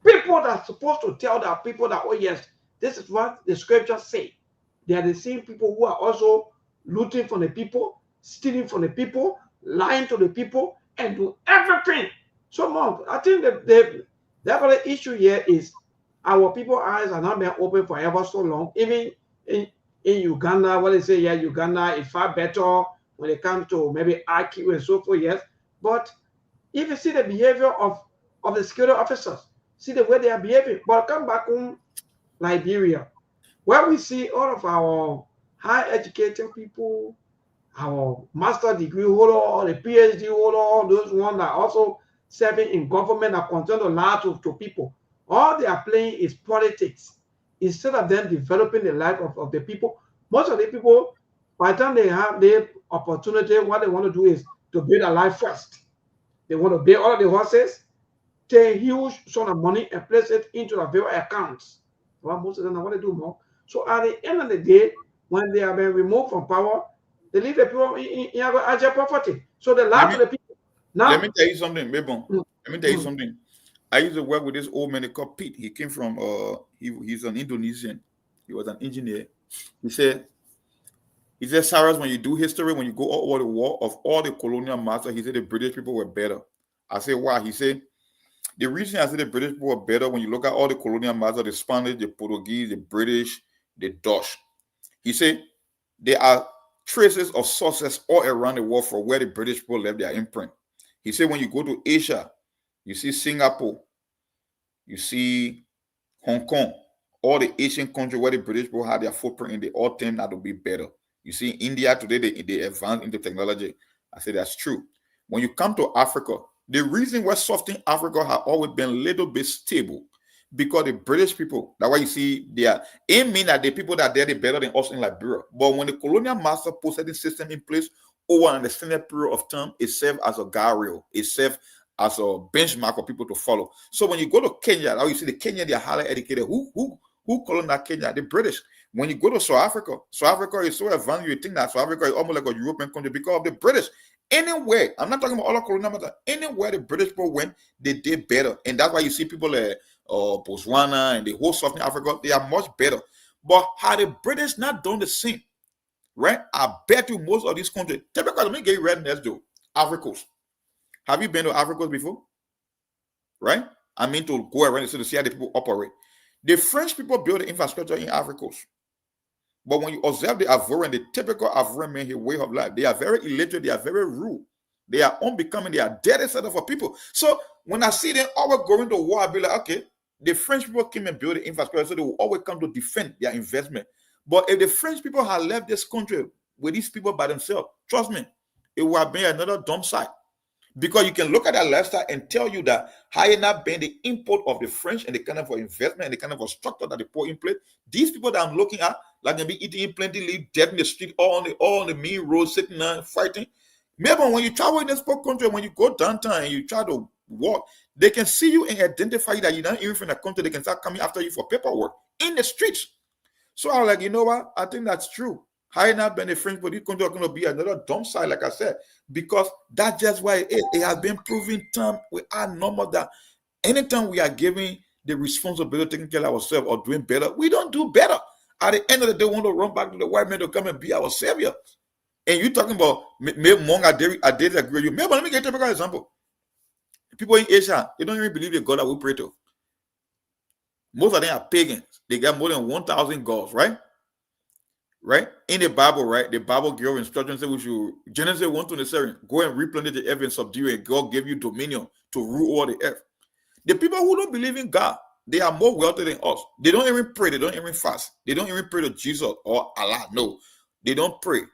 People that are supposed to tell their people that, oh yes, this is what the scriptures say. They are the same people who are also looting from the people, stealing from the people, lying to the people, and do everything. So, Mom, I think the other issue here is our people's eyes are not being open for ever so long. Even in Uganda, what they say, yeah, Uganda is far better when it comes to maybe IQ and so forth, yes. But if you see the behavior of the security officers, see the way they are behaving. But come back home, Liberia, where we see all of our high educated people, our master degree holder, or the PhD holder, all those ones that are also serving in government, are concerned to lie to people. All they are playing is politics instead of them developing the life of the people. Most of the people, by the time they have the opportunity, what they want to do is to build a life first. They want to buy all of the horses, take a huge sum of money and place it into the various accounts. Well, most of them want to do more. So at the end of the day, when they have been removed from power, they leave the people in agile poverty. So they lie to the people. Now, let me tell you something, Mabon. Let me tell you something. I used to work with this old man called Pete. He came from he's an Indonesian. He was an engineer. He said, Cyrus, when you do history, when you go all over the war of all the colonial masters, he said the British people were better. I said, why? He said, the reason I said the British people were better, when you look at all the colonial masters, the Spanish, the Portuguese, the British, the Dutch, he said, there are traces of sources all around the world for where the British people left their imprint. He said, when you go to Asia, you see Singapore, you see Hong Kong, all the Asian countries where the British people had their footprint in, they all tend not to be better. You see, India today, they advance into technology. I say that's true. When you come to Africa, the reason why Southern Africa has always been a little bit stable, because the British people, that's why you see it mean that the people that are there, they're better than us in Liberia. But when the colonial master put certain system in place over an extended period of time, it served as a guardrail. It served as a benchmark for people to follow. So when you go to Kenya, now you see the Kenya, they are highly educated. Who colonized Kenya? The British. When you go to South Africa is so advanced, you think that South Africa is almost like a European country because of the British. Anywhere, I'm not talking about all the colonial matters, anywhere the British people went, they did better. And that's why you see people like Botswana and the whole Southern Africa, they are much better. But had the British not done the same, right? I bet you most of these countries, typically, let me get you right next door, Africa. Have you been to Africa before? Right? I mean to go around to see how the people operate. The French people built the infrastructure in Africa. But when you observe the Ivorian, the typical Ivorian man, his way of life, they are very illiterate, they are very rude. They are unbecoming, they are dead set for people. So when I see them always going to war, I'll be like, okay, the French people came and built the infrastructure, so they will always come to defend their investment. But if the French people had left this country with these people by themselves, trust me, it would have been another dump site. Because you can look at that lifestyle and tell you that had it not been the import of the French and the kind of investment and the kind of structure that they put in place, these people that I'm looking at, like they be eating plenty, live dead in the street, all on the main road, sitting there fighting. Maybe when you travel in this poor country, when you go downtown and you try to walk, they can see you and identify you that you're not even from the country. They can start coming after you for paperwork in the streets. So I was like, you know what? I think that's true. Had it not been the French, but this country is going to be another dump site, like I said, because that's just why it is. It has been proven time with our normal that anytime we are giving the responsibility of taking care of ourselves or doing better, we don't do better. At the end of the day, we want to run back to the white man to come and be our savior. And you talking about I disagree with you. Maybe let me get a typical example. People in Asia, they don't even believe the God that we pray to. Most of them are pagans. They got more than 1,000 gods, right? Right? In the Bible, right? The Bible gave instructions that we should, Genesis 1:27, go and replenish the earth and subdue it. God gave you dominion to rule over the earth. The people who don't believe in God, they are more wealthy than us. They don't even pray. They don't even fast. They don't even pray to Jesus or Allah. No, they don't pray.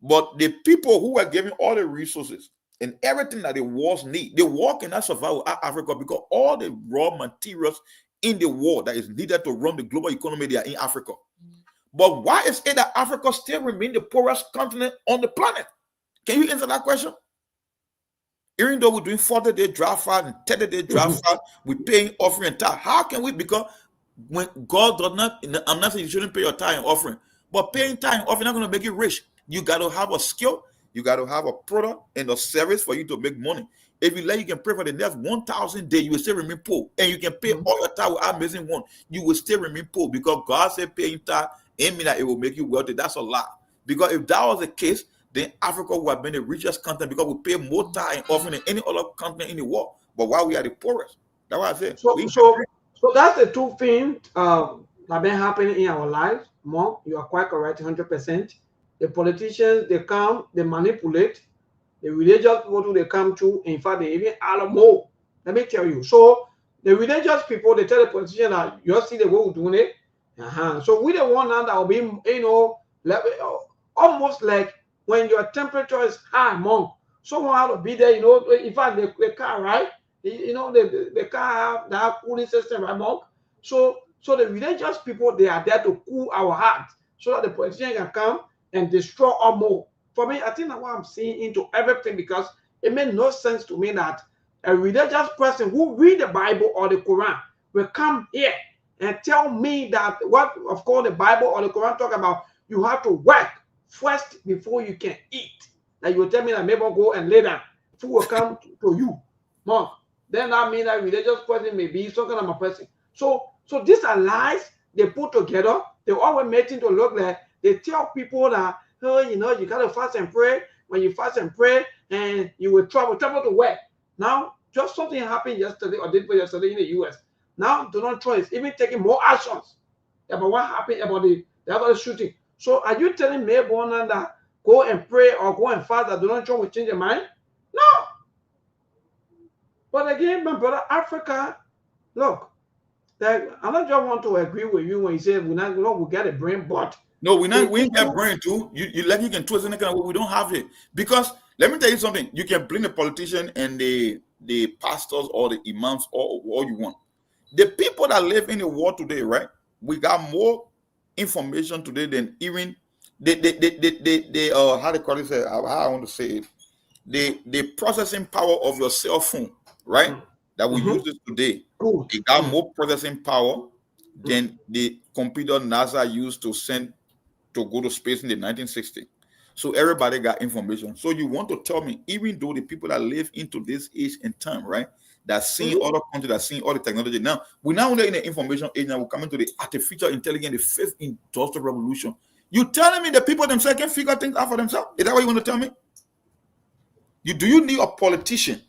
But the people who are giving all the resources and everything that the wars need, the war cannot survive without Africa because all the raw materials in the world that is needed to run the global economy, they are in Africa. But why is it that Africa still remains the poorest continent on the planet? Can you answer that question? Even though we're doing 40-day dry fast and 30-day dry fast, we're paying offering and tithe. How can we? Because when God does not, I'm not saying you shouldn't pay your tithe and offering, but paying tithe and offering not going to make you rich. You got to have a skill, you got to have a product and a service for you to make money. If you can pray for the next 1,000 days, you will still remain poor. And you can pay all your tithe without missing one. You will still remain poor because God said paying tithe ain't mean that it will make you wealthy. That's a lie. Because if that was the case, then Africa would have been the richest continent because we pay more tithe and offering than any other continent in the world. But why we are the poorest? That's what I said. So that's the two things that have been happening in our lives. Monk, you are quite correct, 100%. The politicians, they come, they manipulate. The religious people, they come to. In fact, they even add more. Let me tell you. So the religious people, they tell the politician that you see the way we're doing it. So we the one now that will be, almost like when your temperature is high, Monk. Someone have to be there, in fact, the car, right? The car have that cooling system, right, Monk? So the religious people, they are there to cool our hearts so that the politician can come and destroy our more. For me, I think that's what I'm seeing into everything because it made no sense to me that a religious person who read the Bible or the Quran will come here and tell me that what, of course, the Bible or the Quran talk about, you have to work first before you can eat. That you will tell me that maybe I'll go and lay down. Food will come to you. Mom, then that means that religious person may be some kind of a person. So these are lies they put together. They always make it to look like they tell people that, oh, you know, you gotta fast and pray. When you fast and pray, and you will travel to where? Now, just something happened yesterday or did yesterday in the US. Now, Donald Trump is even taking more actions about what happened about the other shooting. So, are you telling Melbourne that go and pray or go and fast that Donald Trump will change their mind? No. But again, my brother, Africa, look, that I don't just want to agree with you when you say we get a brain, but no, we ain't got brain too. You like you can twist any kind of way. We don't have it. Because let me tell you something, you can blame the politician and the pastors or the imams or all you want. The people that live in the world today, right? We got more information today than even the how they call it, how I want to say it, the processing power of your cell phone, right? That we use it today. Good. It got more processing power than the computer NASA used to send to go to space in the 1960s. So everybody got information. So you want to tell me, even though the people that live into this age and time, right, that seeing other countries, that seeing all the technology now, we're now in the information age. Now we're coming to the artificial intelligence, the fifth industrial revolution. You telling me the people themselves can figure things out for themselves? Is that what you want to tell me? Do you need a politician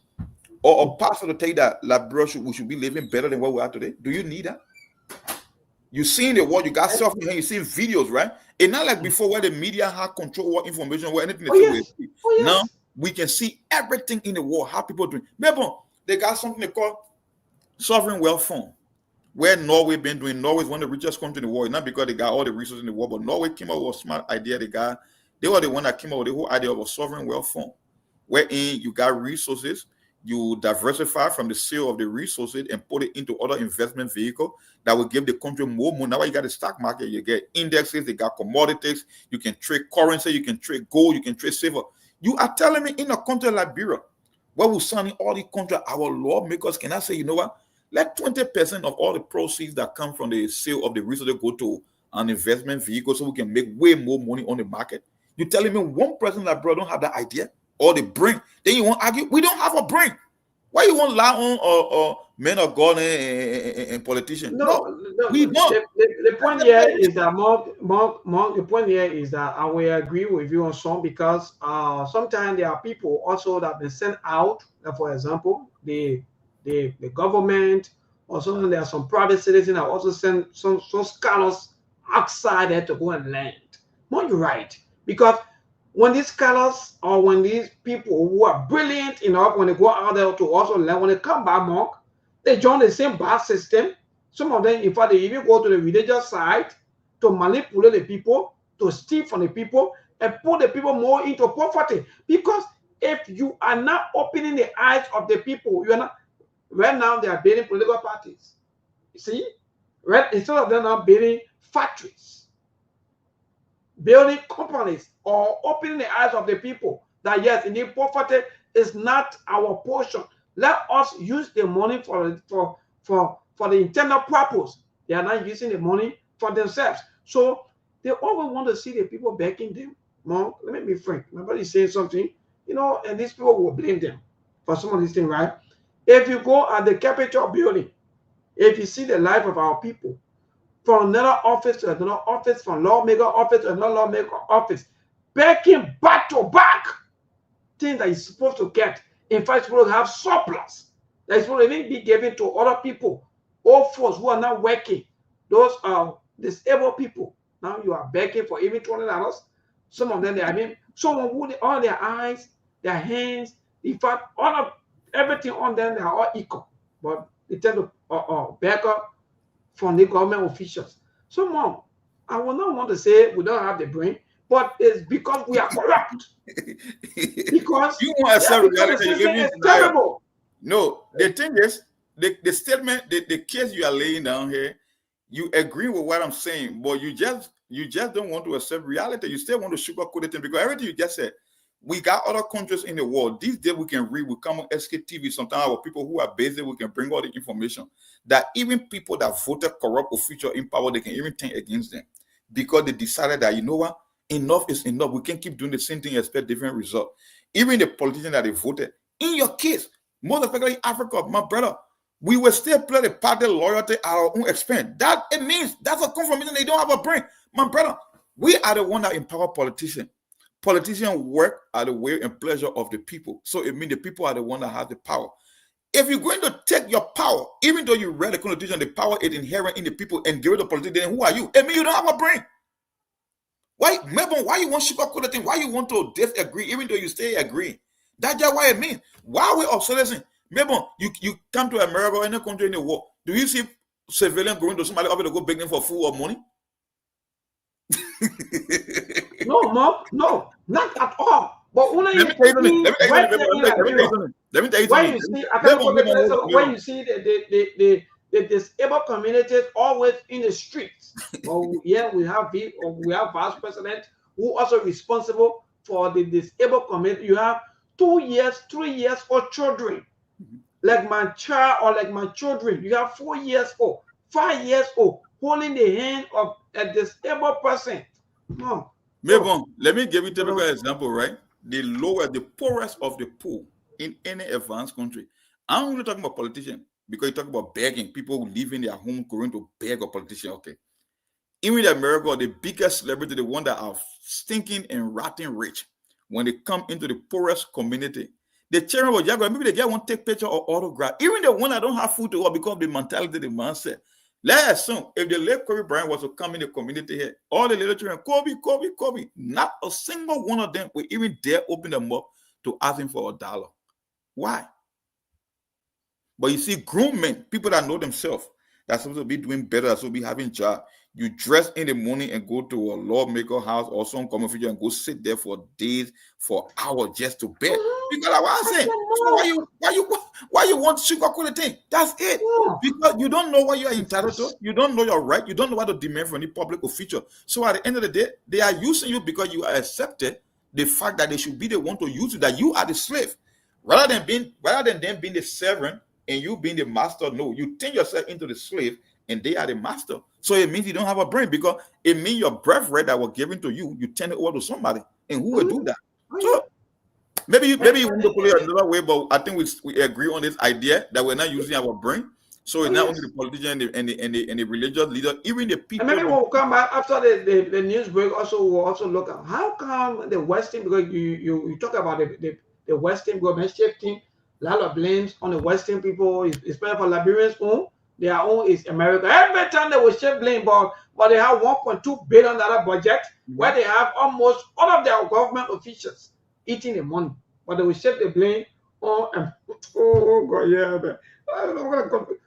or a pastor to tell you that, like, bro, we should be living better than what we are today? Do you need that? You seen the world, you got self and you see videos, right? It's not like before where the media had control over information, where anything they see. Now we can see everything in the world, how people doing. Remember, they got something they call sovereign wealth fund, where Norway been doing. Norway is one of the richest countries in the world, not because they got all the resources in the world, but Norway came up with a smart idea. They were the one that came up with the whole idea of a sovereign wealth fund, wherein you got resources, you diversify from the sale of the resources and put it into other investment vehicles that will give the country more money. Now you got the stock market, you get indexes, they got commodities, you can trade currency, you can trade gold, you can trade silver. You are telling me in a country like Liberia, where we're signing all the contracts, our lawmakers cannot say, you know what, let 20% of all the proceeds that come from the sale of the resources go to an investment vehicle so we can make way more money on the market. You're telling me one person like bro don't have that idea? Or the brain, then you want to argue? We don't have a brain. Why you want to lie on or men of God and politicians? No, we don't. The point here is that the point here is that I will agree with you on some, because sometimes there are people also that have been sent out. For example, the government, or sometimes there are some private citizens that also send some scholars outside there to go and land. No, you're right, because when these scholars or when these people who are brilliant enough, when they go out there to also learn, when they come back, Mark, they join the same bar system. Some of them, in fact, they even go to the religious side to manipulate the people, to steal from the people, and put the people more into poverty. Because if you are not opening the eyes of the people, you are not. Right now, they are building political parties. You see, right? Instead of them now building factories, building companies, or opening the eyes of the people that yes, indeed, poverty is not our portion. Let us use the money for the intended purpose. They are not using the money for themselves. So they always want to see the people backing them. Mom, let me be frank. My brother is saying something, you know, and these people will blame them for some of these things, right? If you go at the Capitol building, if you see the life of our people, from another office to another office, from lawmaker office to another lawmaker office, backing back to back things that you're supposed to get. In fact, you're supposed to have surplus that is supposed to even be given to other people, all folks who are not working, those disabled people. Now you are begging for even $20. Some of them, they are being someone who all their eyes, their hands, in fact, all of everything on them, they are all equal. But they tend to back up from the government officials. So, Mom, I will not want to say we don't have the brain, but it's because we are corrupt. Because you want to say reality, it's terrible. No, the thing is, the statement, the case you are laying down here, you agree with what I'm saying, but you just don't want to accept reality. You still want to sugarcoat it, because everything you just said, we got other countries in the world. These days we can read, we come on Sktv, sometimes our people who are busy, we can bring all the information that even people that voted corrupt official in power, they can even turn against them because they decided that, you know what, enough is enough. We can't keep doing the same thing and expect different results. Even the politicians that they voted, in your case, most especially Africa, my brother, we will still play the party loyalty at our own expense. That it means that's a confirmation they don't have a brain. My brother, we are the one that empower politicians. Politicians work at the will and pleasure of the people. So it means the people are the one that have the power. If you're going to take your power, even though you read the Constitution, the power is inherent in the people and give it to politicians, then who are you? It means you don't have a brain. Why, Melbourne, why you want sugarcoat the thing? Why you want to disagree, even though you stay agreeing? That's just what it means. Why are we obsolescent? Melbourne, you come to America or any country in the world, do you see civilians going to somebody over to go beg them for food or money? No, Mom, no, not at all. But when you see, when you see the disabled communities always in the streets. Well, yeah, we have vice president who also responsible for the disabled community. You have 2 years, 3 years old children, like my child or like my children. You have 4 years old, 5 years old, holding the hand of a disabled person. No. Mabon, let me give you a typical example, right? The poorest of the poor in any advanced country. I'm only talking about politicians because you talk about begging, people who live in their home going to beg a politician. Okay. Even in America, the biggest celebrity, the one that are stinking and rotten rich, when they come into the poorest community, the chairman of Jaguar, maybe the guy won't take picture or autograph. Even the one that don't have food to eat because of the mentality, the mindset. Let's assume if the late Kobe Bryant was to come in the community here, all the little children, Kobe, not a single one of them will even dare open them up to ask him for $1. Why? But you see, grown men, people that know themselves, that's supposed to be doing better, that's supposed to be having job. You dress in the morning and go to a lawmaker house or some common figure and go sit there for days, for hours just to beg. Because like what I'm saying, so why you want sugarcoat the thing? That's it. Because you don't know what you are entitled to, you don't know your right, you don't know what to demand from any public official. So at the end of the day, they are using you because you are accepted the fact that they should be the one to use you, that you are the slave. Rather than them being the servant and you being the master, no, you turn yourself into the slave and they are the master. So it means you don't have a brain because it means your birthright that was given to you, you turn it over to somebody. And who will do that? So maybe you want to put it another way, but I think we agree on this idea that we're not using our brain. So it's not only the politician and the religious leader, even the people. And maybe we'll come back after the news break. We'll also look at how come the Western, because you talk about the Western government shifting a lot of blames on the Western people, especially for Liberians own. Their own is America. Every time they will shift blame, but they have $1.2 billion budget where they have almost all of their government officials eating the money, but they will shift the blame on. Oh God, yeah.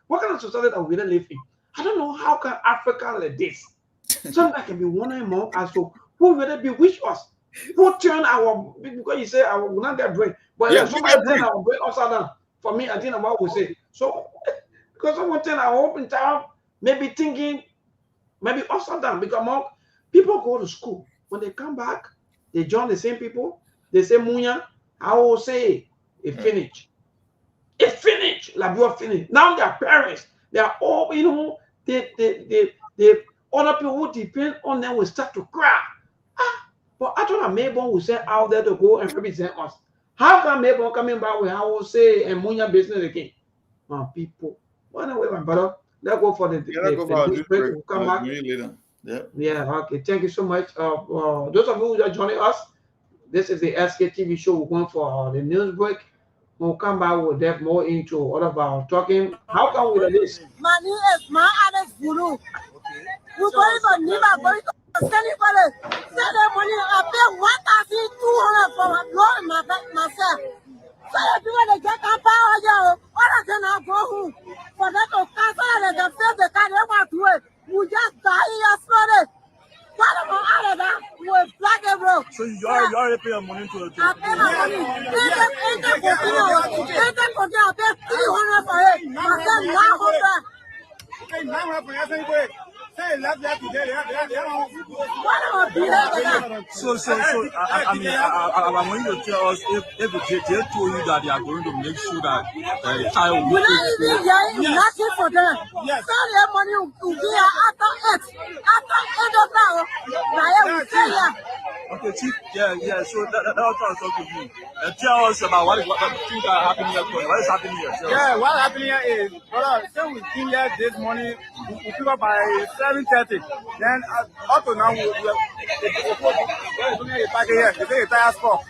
What kind of society that we don't live in? I don't know how can Africa like this. Something can be wondering more as to who will they bewitch us? Who turn our, because you say I will not get brain, but yeah, somebody turn our brain upside down. For me, I think about what we say. So because someone turn our open town, maybe thinking, maybe upside down, because more people go to school. When they come back, they join the same people. They say Munya, I will say it finished. It finished. Like you are finished. Now their parents, they are all, they other people who depend on them will start to cry. But I thought that Mabon will send out there to go and represent us. How can Mabon coming back with I will say and Munya business again? People. Well, anyway, my brother, let's go for the news break. We'll come back. Yeah, okay. Thank you so much. Those of you who are joining us, this is the Sktv show. We're going for the news break. We'll come back. We'll dive more into all of our talking. How come we do this? My name is Alex Bulu. We're going to Nima, going to send the money. I pay 1,200 for my loan myself. So if you want to get that power, all of them are go home. For them to cancel and they feel the car, they want to wait. We just die in your spirit. What about all of that? We'll black and roll. So you already pay your money to the I pay my money. I pay 300 for it. Myself 900. Okay, 900 for everything. So, I want you to tell us if the JJ told you that they are going to make sure that the child will be nothing for them. Yes. So their money will be after 8. After 8 o'clock, we say yeah. Okay, Chief. Yeah. So that was trying to talk to you. Tell us about what things are happening here. What is happening here? Yeah, what happening here is, brother, since we came here this morning, we pick up by 7:30. Then up to now, we're doing a package here. They say a tire spot.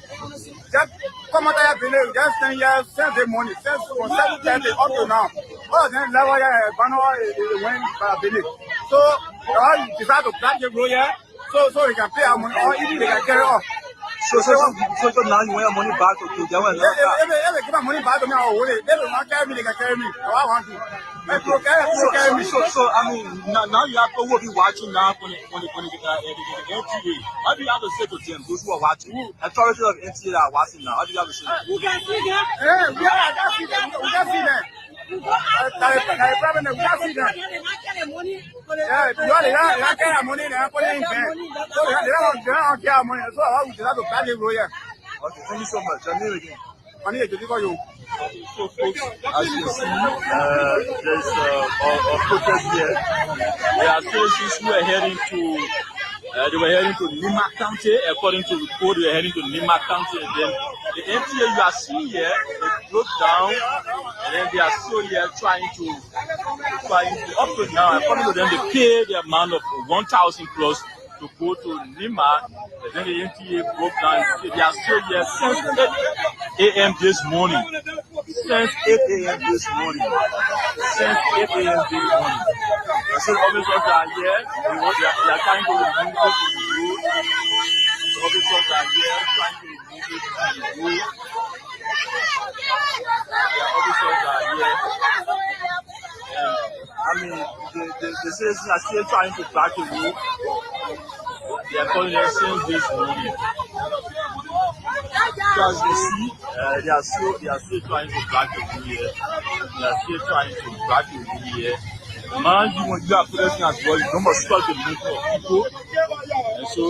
Just come out here, we just stand here since the morning, since from 7:30 up to now. Oh, then level here, Banner went by Benin. So, you decide to plant the road here, so we can pay our money, or even they can carry off. So now you want your money back to them? If they give my money back to me, I will hold it. They will not carry me, they can carry me. So I want to. Carry me. So I mean, now you have to be watching now for the NTA. What do you have to say to them, those who are watching? Authorities of NTA that are watching now, what do you have to say? We can see them. We can see them. We can see them. That's a problem. We can see them. Yeah, they don't carry money. They don't put it in bank. So they don't carry money. So how we have to pay the lawyer. Okay, thank you so much. Your name again? Money is for you. So folks, as you see, there's a protest here. There are citizens who are heading to they were heading to Lima County. According to report, they were heading to Lima County. And then the NTA you are seeing here, they broke down, and then they are still here trying to up to now. According to them, they pay the amount of 1,000 plus to go to Lima. And then the NTA broke down. They are still here since 8 a.m. this morning. Since 8 a.m. this morning. So officers are here. They are trying to remove it from the road. The officers are here trying to remove it from the road. The officers are here. I mean, the citizens are still trying to block the road. They are calling them since this morning. So as you see, they are still trying to block the road here. They are still trying to block the road here. Man, you are protesting as well. You must stop the movement of people. And so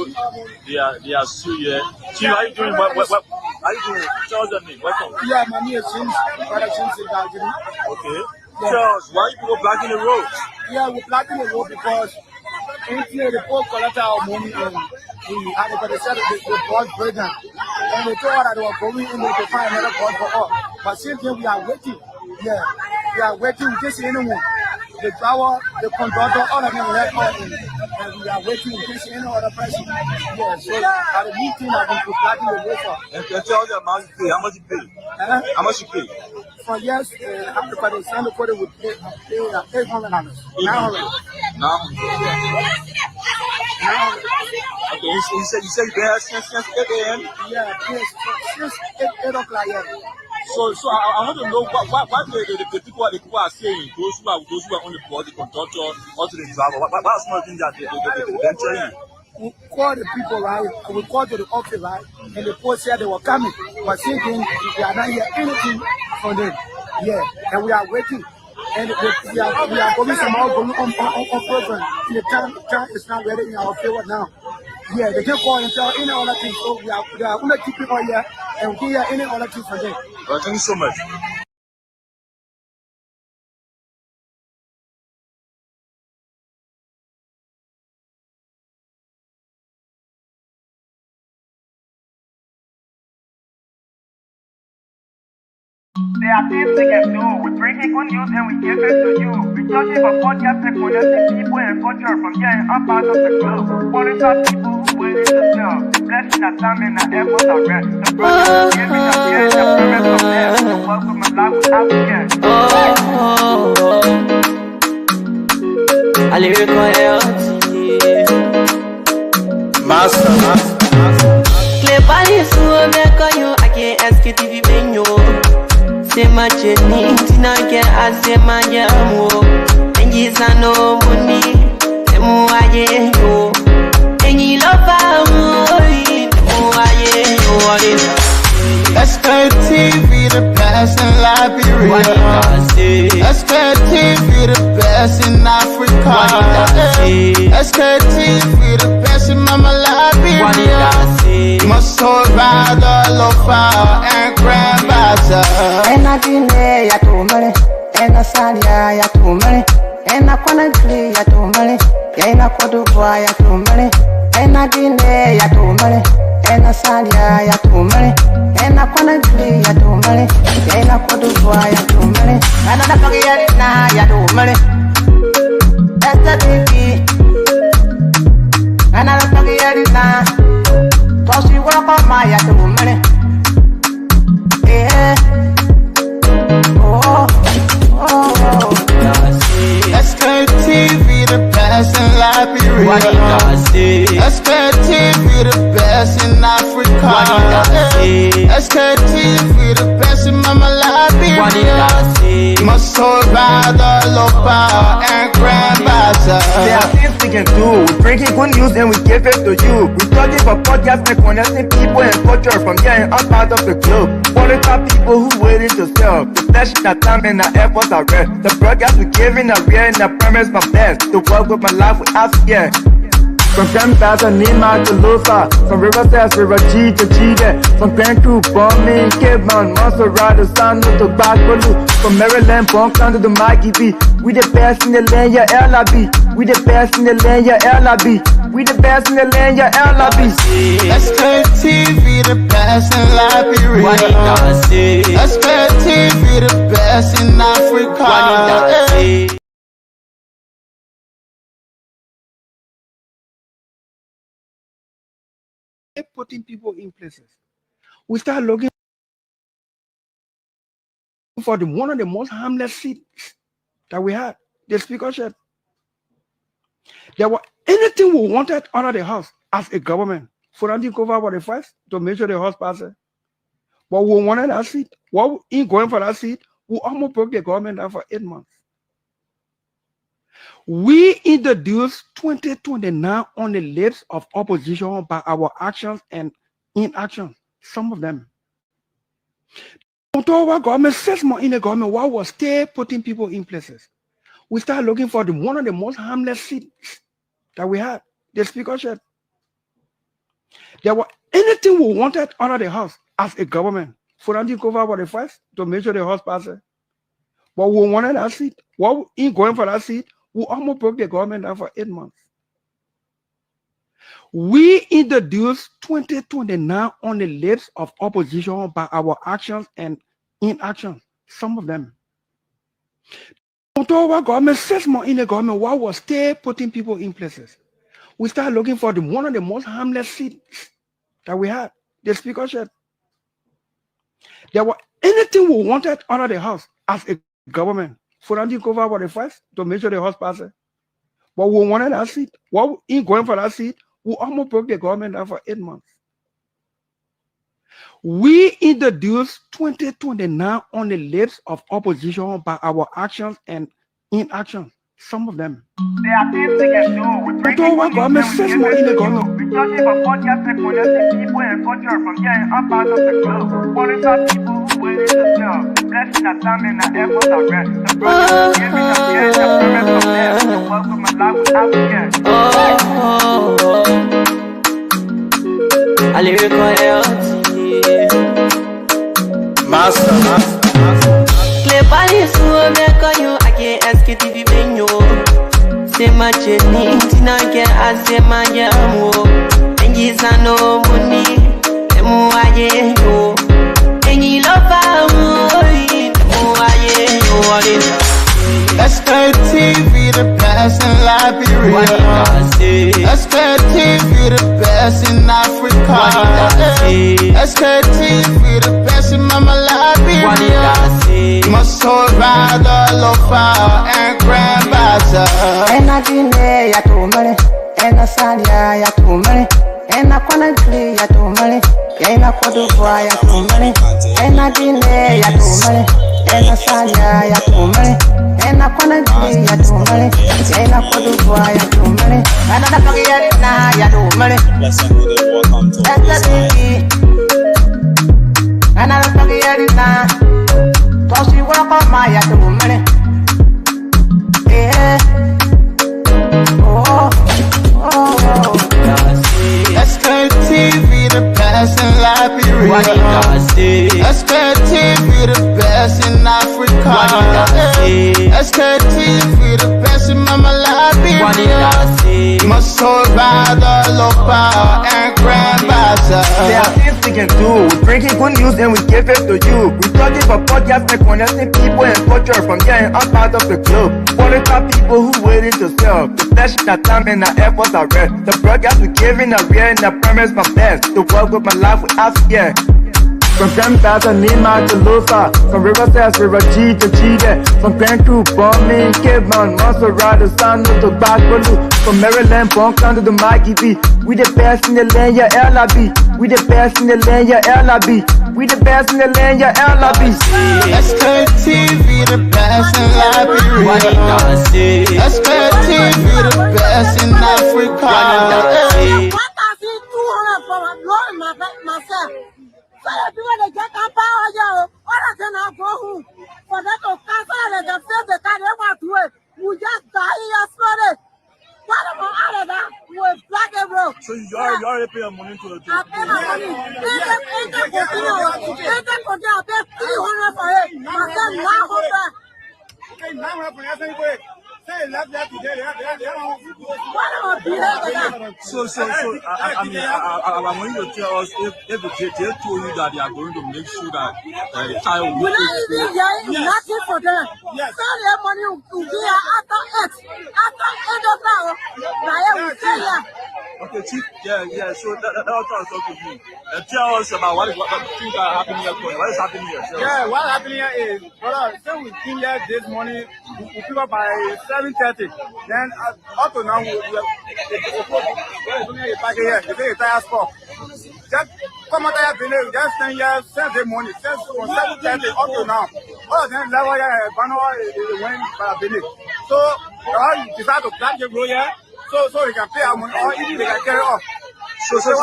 they are still here. Chief, how are you doing? What are you doing? Tell us your name. Welcome. Yeah, my name is James. Okay. Tell us, why are you people blocking the road? Yeah, we're blocking the road because NTA, the poor collect our money and we had to set the bus breakdown. And they told us that they were going in there to find another bus for us. But since then we are waiting. Yeah, we are waiting. We can't see anyone. The driver, the conductor, all of them left us in. And we are waiting. We can't see any other person. Yeah, so at the meeting, I've been blocking the road for. And tell us the amount you pay. How much you pay? How much you pay? For years, after the Sunday quarter would pay $800. Now? Okay, you said you there since 8 a.m.? Yeah, since 8 o'clock, yeah. So I want to know what the people are saying, those who are on the board, the conductor, also the driver. What are some of the things that they're telling you? We called the people, right? We called to the office, right? And the post said they were coming. But since then, we are not hearing anything from them. Yeah, and we are waiting. And we are going somehow on program. The time is not ready in our favor now. Yeah, they can call and tell any other things. So we are going to keep people here and we can hear any other things from them. Well, thank you so much. There are things we can do. We bring in good news and we give it to you. We talking about podcast and connecting people and culture from getting up out of the club. What is our people who waiting to sell? The blessing that time and the efforts are rest. The brothers giving us the end, the parents of them. So welcome and life without again. I live Master. Clever so you I can't Sktv-Lib. Say my journey, Tina get I say my jamo. And you no money, and yo. And you love Sktv, the best in Liberia. Sktv, the best in Africa. Sktv, the best in Mama Liberia. Must survive the lofa and grandmaster. And I didn't ya to money, and I said ya to money, and I couldn't clear ya to money, and I could do ya to money, ena Guinea ya tumale, ena Sadia ya tumale, ena Conakry ya tumale, ena Cote d'Ivoire ya tumale, ena Nigeria ya tumale, Sktv-Lib, ena Nigeria, tosi wakoma ya tumale, Sktv, the best in Liberia. Sktv, the best in Africa. Sktv, the best in Mama Liberia. Masora, the Lopa, and Grandmaster. There are things we can do. We bring in good news and we give it to you. We talking for podcasts and connecting people and culture from here and out of the globe. Qualified people who waiting to sell. The flesh in our time and our efforts are red. The broadcast we giving are real and I promise my best to work with my life without fear. From Grandpa's and Nima to Lufa, from Riverside, River G to Chile, from Grand Crew, Bombing, Kidman, Montserrat, Sano to Backwalu, from Maryland, Punk to the Mikey B. We the best in the land, yeah, LIB. We the best in the land, yeah, LIB. We the best in the land, yeah, LIB. Sktv, the best in Liberia. Sktv, the best in Africa. Putting people in places. We start looking for one of the most harmless seats that we had, the speakership. There were anything we wanted out of the house as a government. For them to cover our the first to make sure the house passes. But we wanted that seat. While in going for that seat, we almost broke the government down for 8 months. We introduced 2029 on the lips of opposition by our actions and inactions, some of them. Although our government 6 months in the government, while we're still putting people in places, we started looking for one of the most harmless seats that we had, the speakership. There were anything we wanted out of the house as a government. For them to cover our the first to make sure the house passes. But we wanted that seat. While in going for that seat, we almost broke the government down for 8 months. We introduced 2029 on the lips of opposition by our actions and inactions, some of them. Although our government 6 months in the government, while we're still putting people in places, we started looking for one of the most harmless seats that we had, the speakership. There were anything we wanted out of the house as a government. For them to cover our the first to make sure the house passes. But we wanted that seat. While in going for that seat, we almost broke the government down for 8 months. We introduced 2029 on the lips of opposition by our actions and inactions, some of them. There are things we can do. We bring in good government news and 6 we months give in the it to you. government. We talking for podcasts and connecting people and culture from here and out of the globe. Qualified people who waiting to sell. The flesh in our time and our efforts are red. The broadcast we giving are real and I promise my best to work with my life without fear. I lyrical Master. Play body so make you I can't Sktv benyo. Say my journey tina ke ase my jamo. Enji sano money emu aye yo. Enji lova money emu aye yo. Sktv, the best in Liberia. Sktv, the best in Africa. Sktv, the best in Mama Liberia. Masora, the Lopa, and Grandmaster. ena Guinea ya tumale, ena Sadia ya tumale, ena Conakry ya tumale, ena Cote d'Ivoire ya tumale, ena Guinea ya tumale, ena Sadia ya tumale, ena Conakry ya tumale, ena Cote d'Ivoire ya tumale, ena Nigeria ya tumale, Sktv-Lib, ena Nigeria, tosi wakoma ya tumale. Sktv, the best in Liberia. Sktv, the best in Africa. Sktv, the best in Mama Liberia. Muscle rather low power and grandmaster. There are things we can do. We bringing good news and we give it to you. We talking for podcasts and connecting people and culture from getting up out of the club. Qualified people who waiting to sell. The flesh, the time and the efforts are rest. The broadcast we giving a real and I promise my best. To work with my life without fear. From Grandfather Nima to Lufa, from Riverside, River G to Chile, from Grand Crew, Bombing, Kidman, Montserrat, San to Bacalu, from Maryland, Punk to the Mikey B. We the best in the land, yeah, LIB. We the best in the land, yeah, LIB. We the best in the land, yeah, LIB. Sktv, the best in Liberia. Sktv, the best in Africa. 1,200 from a blow in myself. So if people they get that power, yo, all of them are go home. For them to cancel it, they feel the car, they want to it. We just die in your spirit. What about all of that? We're black and broke. So you already pay your money to I pay my money. They continue, I pay 300 for it. Myself 900. Okay, 900 for everything. Say left that today. What about behavior? So, I mean, I want you to tell us if they told you that they are going to make sure that the child will not even getting nothing for them. Yes. Sell their money to here after 8. After 8 o'clock, now we stay here. Okay, Chief, yeah. So that's what I was talking to you. Tell us about what things are happening here. What is happening here? Yeah, what happening here is, brother, since we came here this morning, we pick up by 7:30. Then up to now, we only a package here. They say a tire spot. Just come out here, just stand here Saturday morning, just from 7:30 up to now. All of them level here, Banner went by Benin. So, you decide to plant the road here. So we can pay our money, or even they can carry off. So now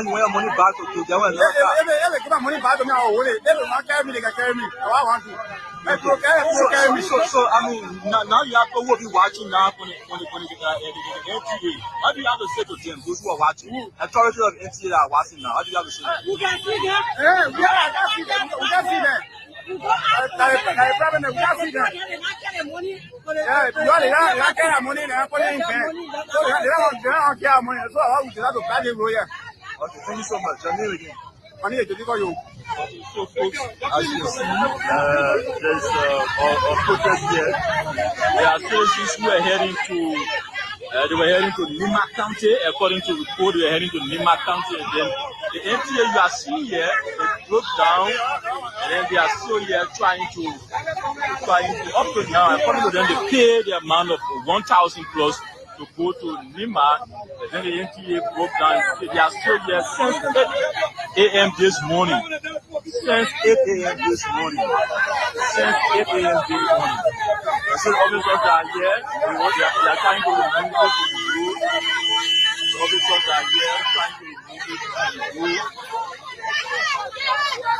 you want your money back to them? If they give my money back to me, I will hold it. They will not carry me, they can carry me. I want to. Carry me. So I mean, now you have to be watching now for the NTA. What do you have to say to them, those who are watching? Authorities of NTA are watching now. What do you have to say? You can see them. Yeah, we can see them. We can see them. That's problem. We can see them. Yeah, you don't get money, they don't put it in bank. So they don't get money. So how we have to pay the lawyer? Okay, thank you so much. I'm here again. Money is to you. So folks, as you see, there's a protest here. There are citizens who are heading to Nima County. According to report, they were heading to Nima County, and then the NTA you are seeing here, they broke down, and then they are still here trying to up to now. According to them, they pay the amount of 1,000 plus to go to Nima, and then the NTA broke down. They are still here since 8 a.m. this morning. Since 8 a.m. this morning. So officers are here. They are trying to remove it to the road. The officers are here trying to remove it to the road.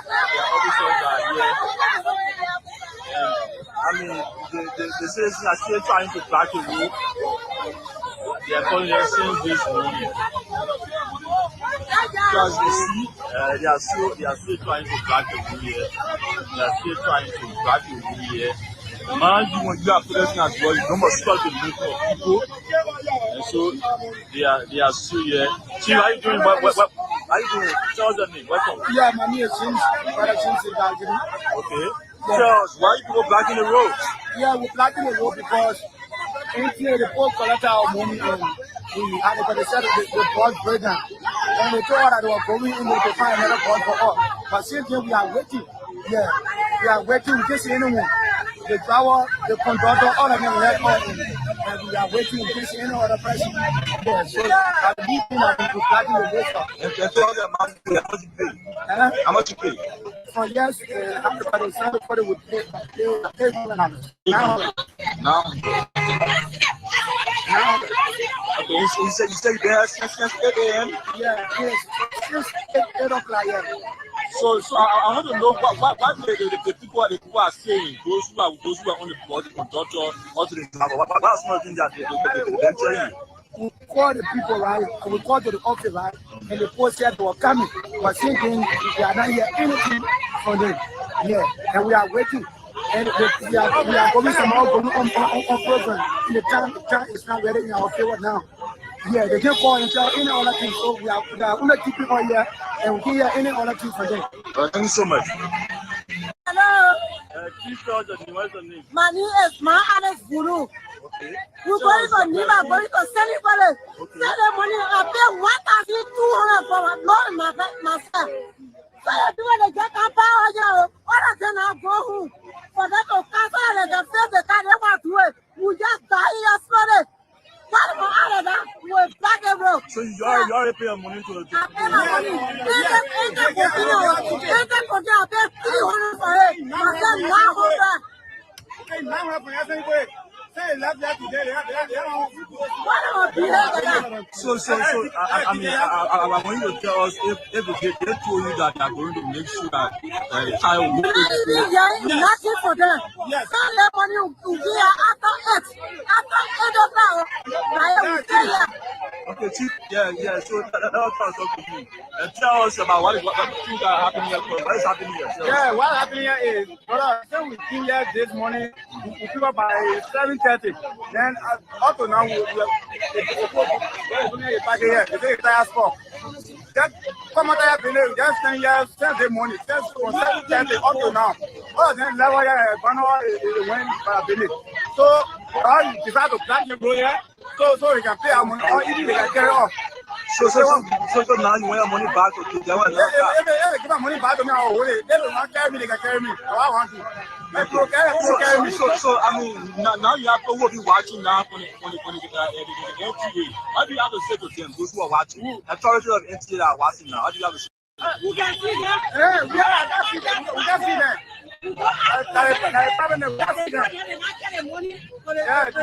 The officers are here. I mean, the citizens are still trying to block the road. They are calling us since this morning. So as you see, they are still trying to block the road here. They are still trying to block the road here. Man, when you are protesting as well, you don't must stop the movement of people. And so they are still here. Chief, how are you doing? What are you doing? Tell us your name. Welcome. Yeah, my name is James. Okay. Tell us, why are you people blocking the road? Yeah, we're blocking the road because NTA, the post collected our money and we had it, but they said the bus break down. And they told us that they were going in to find another bus for us. But since then, we are waiting. Yeah, we are waiting. We can't see anyone. The driver, the conductor, all of them left us and we are waiting in case any other person. Yeah, so I believe that we're blocking the road stop. And tell them how much you pay. How much you pay? For yes, everybody signed up for it with pay Now. Okay, you said you've been here since 8 a.m.? Yeah, yes, since 8 o'clock, yeah. So I want to know what the people are saying, those who are on the board, the conductor, or to the driver. What are some of the things that they're telling you? We called the people, right? And we called to the office, right? And the post said they were coming. But same thing, we are not hearing anything from them. Yeah, and we are waiting. And we are going somehow on program. In the time is not ready in our favor now. Yeah, they can't call and tell any other thing. So we are going to keep it on here and we can hear any other thing for them. Thank you so much. Hello. Please tell us what's your name. My name is Ma Alex Guru. Okay. You going to Nima, going to send it for it. Send the money. I pay 1,200 for my Lord myself. So you do it, get a power here. All I can now go home. For that to cancel it, they say they can't ever do it. You just die your spirit. What about all of that? We're back and road. So you already pay your money to the I pay my money. Anything continue, I pay 300 for it. Myself 900. Okay, now I'm going to say left there today. So, I mean, I want you to tell us if they told you that they are going to make sure that the child will Nothing for them. Yes. Send them money to here after 8. After 8 o'clock, I will stay here. Okay, Chief, yeah. So that was talk to me. And tell us about what things are happening here. What is happening here? Yeah, what happened here is, brother, since we came here this morning, we pick up by 7:30. Then up to now, we're back here. They say tire spot. Just come out here, just 10 years, 10 day morning, just from 7:30 up to now. Oh, then level here, Banner is went by village. So, I decided to plant the road here, so we can pay our money, or even they can carry off. So now you want your money back to them? If they give my money back to me, I'll hold it. If they don't carry me, they can carry me. So I want to. Carry me. So I mean, now you have to be watching now for the NTA. What do you have to say to them, those who are watching? Authority of NTA that are watching now. What do you have to say? You can see them. Yeah, we can see them. Yeah, you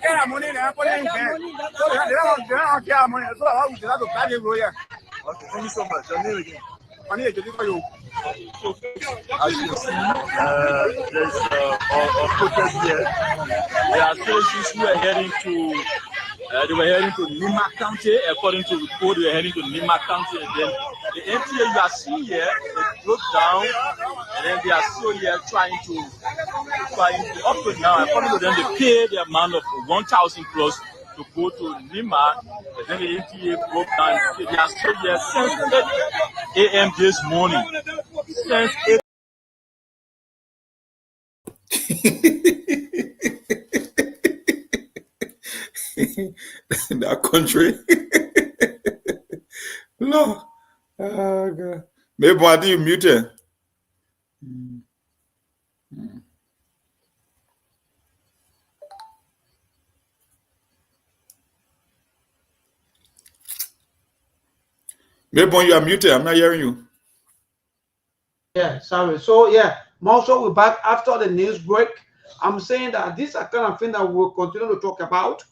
get money, they put it in there. So they don't get money. So how we have to pay the lawyer. Okay, thank you so much. Your name again? Money is for you. As you can see, there's a protest here. There are citizens who are heading to. They were heading to Nima County. According to report, they were heading to Nima County. And then the NTA you are seeing here, they broke down, and then they are still here trying to up to now. According to them, they pay the amount of 1,000 plus to go to Nima. And then the NTA broke down. They are still here since 8 a.m. this morning. Since 8 that country. No. Oh, God. Maybe I think you muted. Maybe you are muted. I'm not hearing you. Yeah, sorry. So yeah, also we're back after the news break. I'm saying that these are kind of things that we'll continue to talk about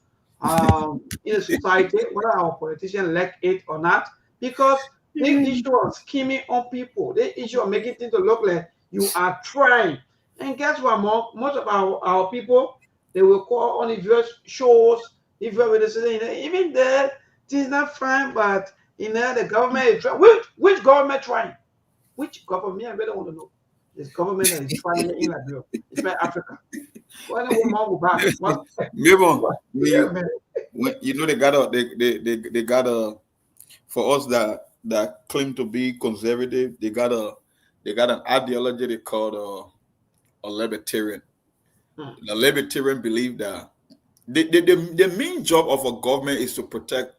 in a society, whether our politicians elect it or not, because the issue of scheming on people, the issue of making things to look like you are trying. And guess what, most of our people, they will call on the various shows, if you're even there, things not fine, but the government is trying. Which government trying? Which government? I really want to know. This government that is trying in Liberia, it's like Africa. Why don't we go back? You know, they got a for us that claim to be conservative, they got an ideology they call a libertarian. The libertarian believe that the main job of a government is to protect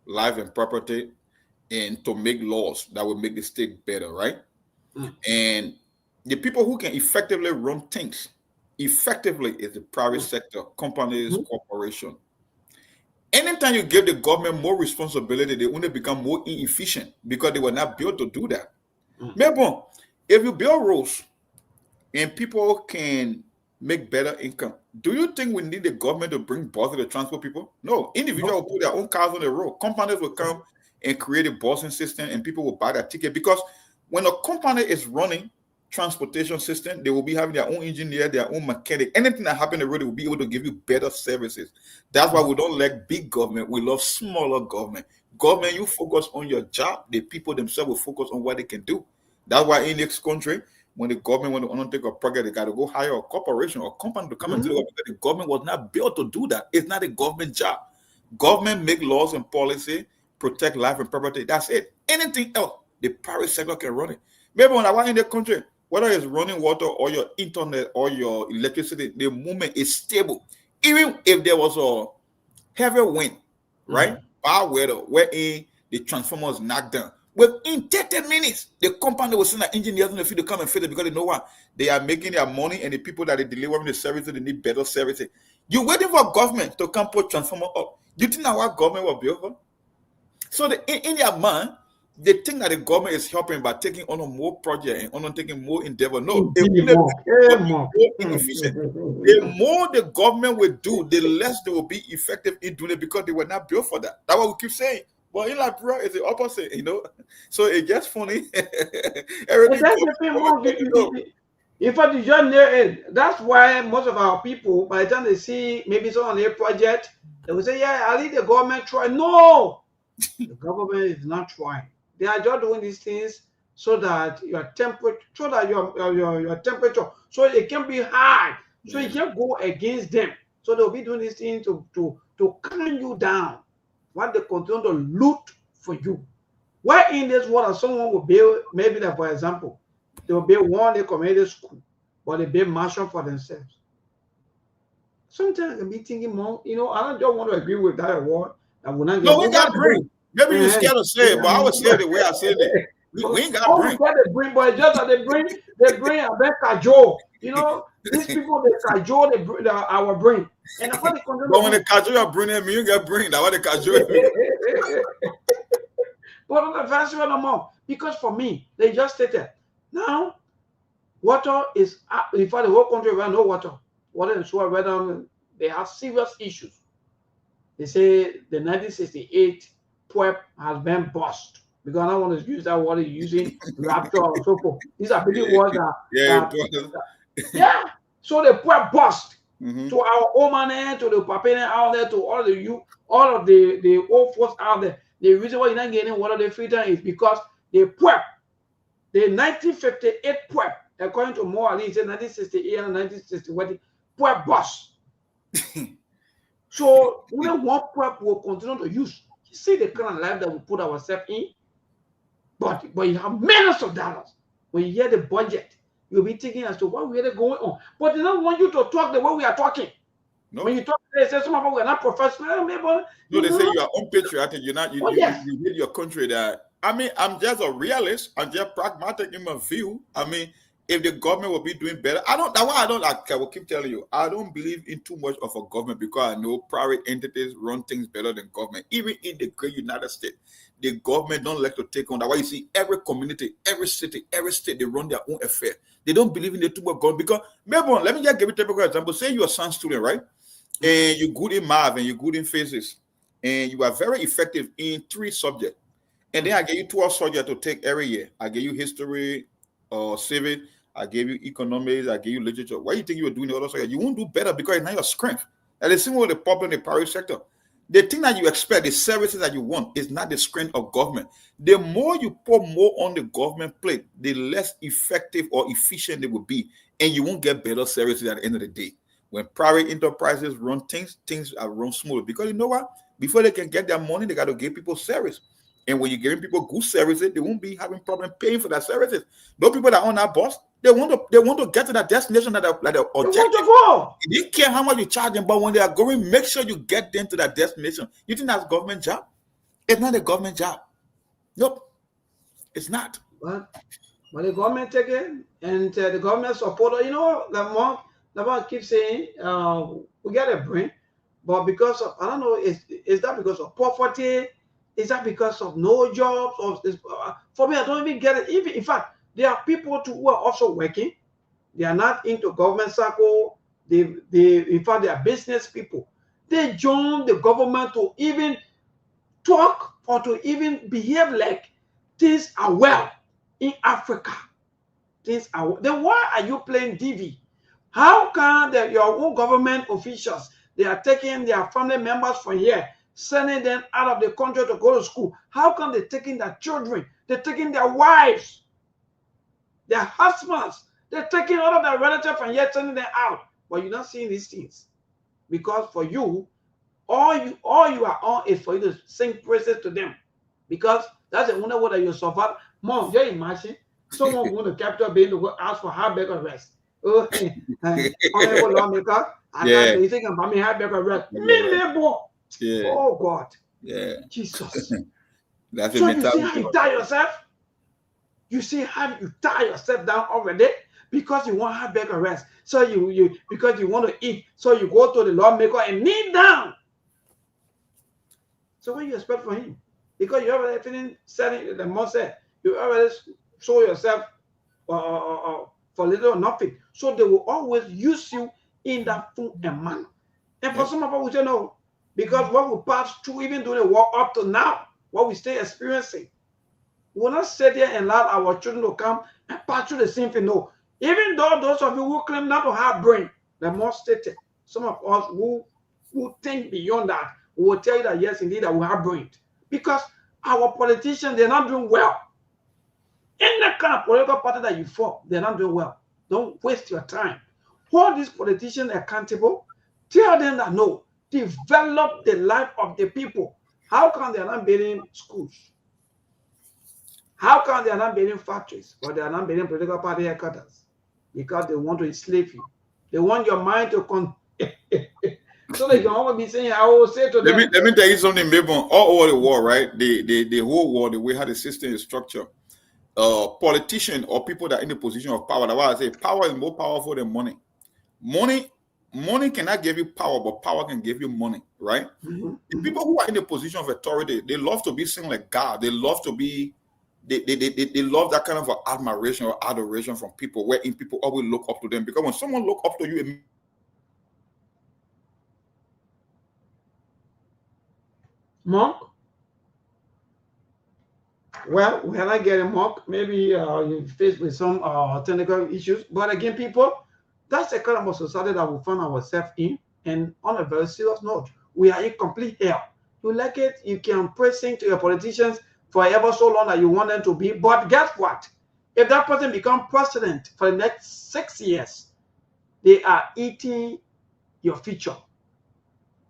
life and property and to make laws that will make the state better, right? And the people who can effectively run things effectively is the private sector, companies, corporation. Anytime you give the government more responsibility, they only become more inefficient because they were not built to do that. Maybe if you build roads and people can make better income, do you think we need the government to bring buses to transport people? No. Individuals will put their own cars on the road. Companies will come and create a busing system and people will buy that ticket, because when a company is running transportation system, they will be having their own engineer, their own mechanic. Anything that happens on the road, they will be able to give you better services. That's why we don't like big government. We love smaller government. Government, you focus on your job. The people themselves will focus on what they can do. That's why in this country, when the government want to undertake a project, they got to go hire a corporation or company to come and do it, because the government was not built to do that. It's not a government job. Government make laws and policy, protect life and property. That's it. Anything else, the private sector can run it. Maybe when I was in the country, whether it's running water or your internet or your electricity, the movement is stable. Even if there was a heavy wind, right? Bad weather, wherein the transformers knocked down. Within 30 minutes, the company will send an engineers in the field to come and fix it because they know what? They are making their money, and the people that they deliver the services, they need better services. You're waiting for government to come put transformer up. You think that what government will build for? So in their mind, they think that the government is helping by taking on more projects and undertaking more endeavor. No, more inefficient. The more the government will do, the less they will be effective in doing it because they were not built for that. That's what we keep saying. But in Liberia, it's the opposite, you know. So it's just funny. In fact, you just near it. That's why most of our people, by the time they see maybe some on their project, they will say, "Yeah, I need the government try." No, the government is not trying. They are just doing these things so that your temperature, your temperature, so it can be high, so you can't go against them. So they'll be doing these things to calm you down. What they continue to loot for you. Why in this world someone will build, maybe like for example, they will build one community school, but they build mansion for themselves. Sometimes I can be thinking more, you know, I don't just want to agree with that word. I will not no, we got brain. Maybe you're scared to say it, but I would say it the way I said it. We ain't got brain. We got the brain, but it's just that they bring a big cajole. You know, these people, they cajole our brain. And but when they cajole your brain, I mean, you get brain. That's what they cajole. But on the fancy one no more. Because for me, they just stated, now, water is, in fact, the whole country around no water. Water and sewer, whether they have serious issues. They say the 1968 PWEP has been bust. Because I don't want to use that word using raptor or so forth. These are big words that So the PWEP bust. To our old man, to the Papine out there, to all of the old folks out there. The reason why you're not getting water the filter is because the PWEP, the 1958 PWEP, according to more Ali, it's 1968 and 1961, PWEP bust. So only one PWEP will continue to use. You see the kind of life that we put ourselves in, but you have millions of dollars. When you hear the budget, you'll be thinking as to what really going on. But they don't want you to talk the way we are talking. No. When you talk, they say some of us we're not professional. No, they say you are unpatriotic. You're not. You hate your country. That I mean, I'm just a realist. I'm just pragmatic in my view. I mean, if the government will be doing better, I will keep telling you, I don't believe in too much of a government because I know private entities run things better than government. Even in the great United States, the government don't like to take on that. Why you see every community, every city, every state, they run their own affair. They don't believe in the too much government because, maybe let me just give you a typical example. Say you're a science student, right? And you're good in math and you're good in physics, and you are very effective in 3 subjects. And then I give you 12 subjects to take every year. I give you history, civic, I gave you economics, I gave you literature. Why do you think you were doing the other subjects? You won't do better because it's not your strength. And the same with the problem in the private sector. The thing that you expect, the services that you want, is not the strength of government. The more you put more on the government plate, the less effective or efficient they will be. And you won't get better services at the end of the day. When private enterprises run things are run smoothly. Because you know what? Before they can get their money, they got to give people service. And when you're giving people good services, they won't be having problem paying for that services. Those people that are on that bus, they want to get to that destination that they're objective. They don't care how much you charge them, but when they are going, make sure you get them to that destination. You think that's a government job? It's not a government job. Nope, it's not. But the government take it, and the government support. You know, the man keeps saying, we get a brain, but because of, I don't know, is that because of poverty? Is that because of no jobs? Or for me, I don't even get it. Even in fact, there are people who are also working. They are not into government circle. In fact, they are business people. They join the government to even talk or to even behave like things are well in Africa. Things are. Then why are you playing DV? How can your own government officials, they are taking their family members from here, sending them out of the country to go to school? How come they're taking their children? They're taking their wives, their husbands. They're taking all of their relatives and yet sending them out. But you're not seeing these things. Because for you, All you are on is for you to sing praises to them, because that's the only way that you suffer. Mom, just imagine someone going to Capitol Building to go ask for high-back arrest. Oh, honorable lawmaker, you think about me high-back arrest? Me, neighbor. Oh God. Yeah. Jesus. That's So you see how you tie yourself? You see how you tie yourself down already because you want high-back arrest. So you because you want to eat, so you go to the lawmaker and kneel down. So what do you expect from him? Because you already feeling setting the most said, you already show yourself for little or nothing. So they will always use you in that form and manner. And for some of us, we say no, because what we pass through, even during the war up to now, what we still experiencing, we will not sit there and allow our children to come and pass through the same thing. No, even though those of you who claim not to have brain, the more stated, some of us who think beyond that, we will tell you that yes, indeed, that we have brain, because our politicians, they're not doing well. Any kind of political party that you form, they're not doing well. Don't waste your time. Hold these politicians accountable. Tell them that no, develop the life of the people. How come they're not building schools? How come they're not building factories, or they're not building political party headquarters? Because they want to enslave you. They want your mind to so they can always be saying, I will say to them. Let me tell you something, maybe all over the world, right? The whole world, the way how the system is structured, politicians or people that are in the position of power, that's why I say power is more powerful than money. Money cannot give you power, but power can give you money, right? The people who are in the position of authority, they love to be seen like God. They love to be, they love that kind of admiration or adoration from people, wherein people always look up to them. Because when someone look up to you, Monk? Well, when I get a Monk, maybe you're faced with some technical issues. But again, people, that's the kind of society that we find ourselves in. And on a very serious note, we are in complete hell. You like it, you can pressing to your politicians forever so long that you want them to be. But guess what? If that person becomes president for the next 6 years, they are eating your future.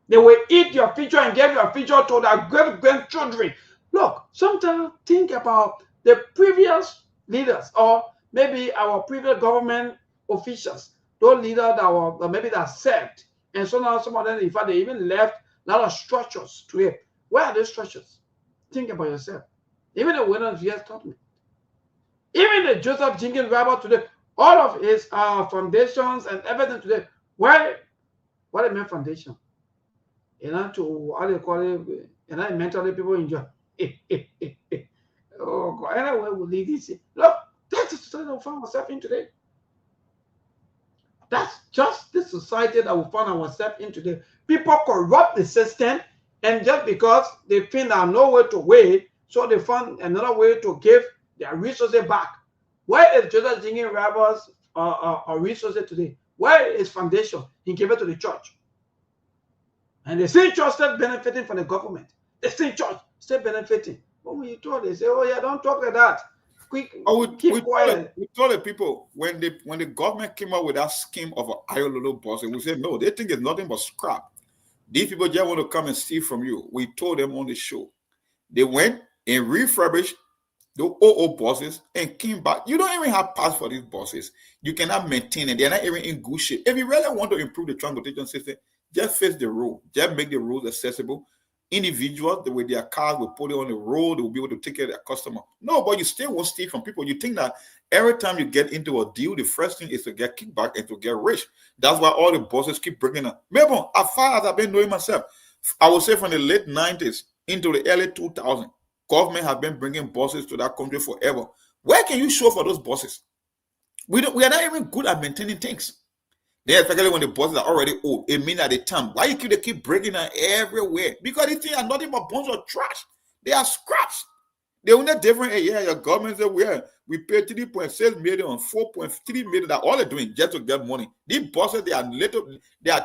They will eat your future and give your future to their great-grandchildren. Look, sometimes think about the previous leaders, or maybe our previous government officials, those leaders that were maybe that served, and so now some of them, in fact, they even left a lot of structures to it. Where are those structures? Think about yourself. Even the winners years taught me. Even the Joseph Jenkins Bible today, all of his foundations and everything today, what a man foundation. You know, to how they call it, and I mentally people enjoy. Oh God, anyway, we leave this. Look, that's the society that we find ourselves in today. That's just the society that we find ourselves in today. People corrupt the system, and just because they think there's no way to wait, so they find another way to give their resources back. Where is Joseph Jenkins Bibles resources today? Where is foundation? He gave it to the church. And the same church still benefiting from the government. The same church still benefiting. But when you talk, they say, oh yeah, don't talk like that. Quick, keep quiet. We told the people, when the government came up with that scheme of an Ayololo bus, we said, no, they think it's nothing but scrap. These people just want to come and steal from you. We told them on the show. They went and refurbished the old buses and came back. You don't even have parts for these buses. You cannot maintain it. They're not even in good shape. If you really want to improve the transportation system, just fix the road. Just make the roads accessible. Individuals, with their cars, will put it on the road. They will be able to take care of their customer. No, but you still won't steal from people. You think that every time you get into a deal, the first thing is to get kickback and to get rich. That's why all the bosses keep breaking up. Maybe as far as I've been knowing myself, I would say from the late 90s into the early 2000s, government have been bringing bosses to that country forever. Where can you show for those bosses? We are not even good at maintaining things. Then, especially when the bosses are already old, it means at the time, why they keep breaking them everywhere? Because these things are nothing but bunch of trash. They are scraps. They're only different. Yeah, your government said we pay 3.6 million on 4.3 million. That all they're doing just to get money. These bosses, they are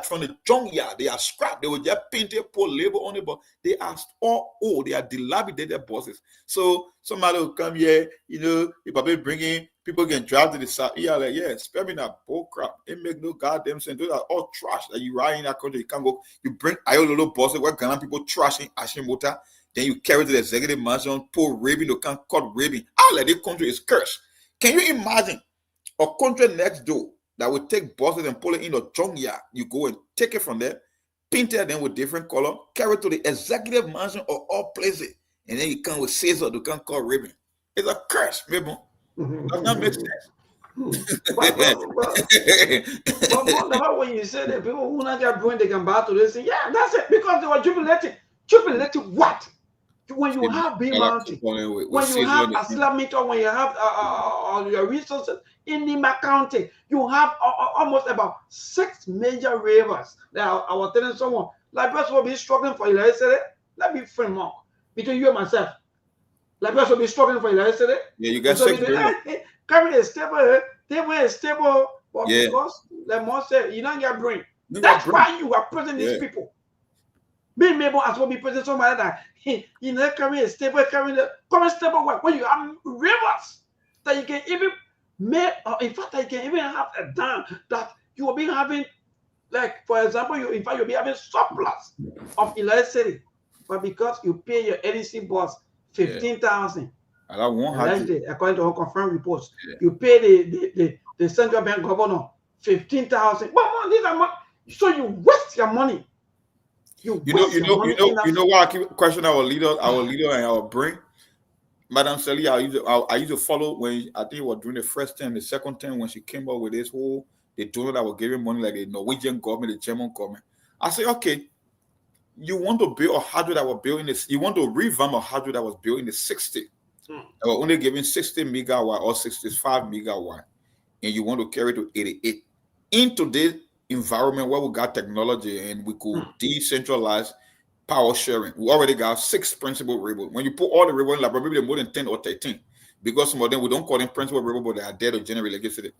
from the junkyard. They are scrap. They will just paint it, put label on it, but they are all old. They are dilapidated bosses. So somebody will come here, you know, if I bring in People can drive to the south. Yeah, like, yeah, spare me that bull crap. It make no goddamn sense. Those are all trash that you ride in that country. You can't go. You bring little bosses where Ghana people trashing Ashimota. Then you carry to the executive mansion, pull raving, you can't cut raving. All of this country is cursed. Can you imagine a country next door that would take bosses and pull it in a junkyard? You go and take it from there, paint it then with different color, carry it to the executive mansion or all places, and then you come with scissors, you can't cut raving. It's a curse, maybe. Does not make sense. But when you say that people who not get brain, they can battle, they say, yeah, that's it, because they were jubilating. Jubilating what? When you have big mountain, when you have a Islamita, when you have your resources in Nima County, you have almost about 6 major rivers. Now, I was telling someone, like, person will be struggling for electricity. Let me frame up between you and myself. Like, person will be struggling for electricity. Yeah, you got 6 rivers. Carry a stable, they were stable, but because, like Mo said, you don't get brain. That's why you are present these people. Being able as well be present somebody that you know carry a stable, carry stable work when you have rivers that you can even make, or in fact that you can even have a dam that you will be having, like for example, in fact you'll be having surplus of electricity, but because you pay your NEC boss 15,000. According to our confirmed reports, you pay the central bank governor 15,000. But these are money, so you waste your money. You know why I keep questioning our leader and our brain. Madam Sally, I used to follow when I think it was during the first term, the second term when she came up with this whole the donor that was giving money like the Norwegian government, the German government. I say, okay, you want to build a hydro that was built in this, you want to revamp a hydro that was built in the 60s. They were only giving 60 megawatt or 65 megawatt, and you want to carry it to 88. In today's environment where we got technology and we could decentralize power sharing, we already got 6 principal rivers. When you put all the rivers in, like probably more than 10 or 13, because some of them we don't call them principal rivers, but they are there to generate electricity.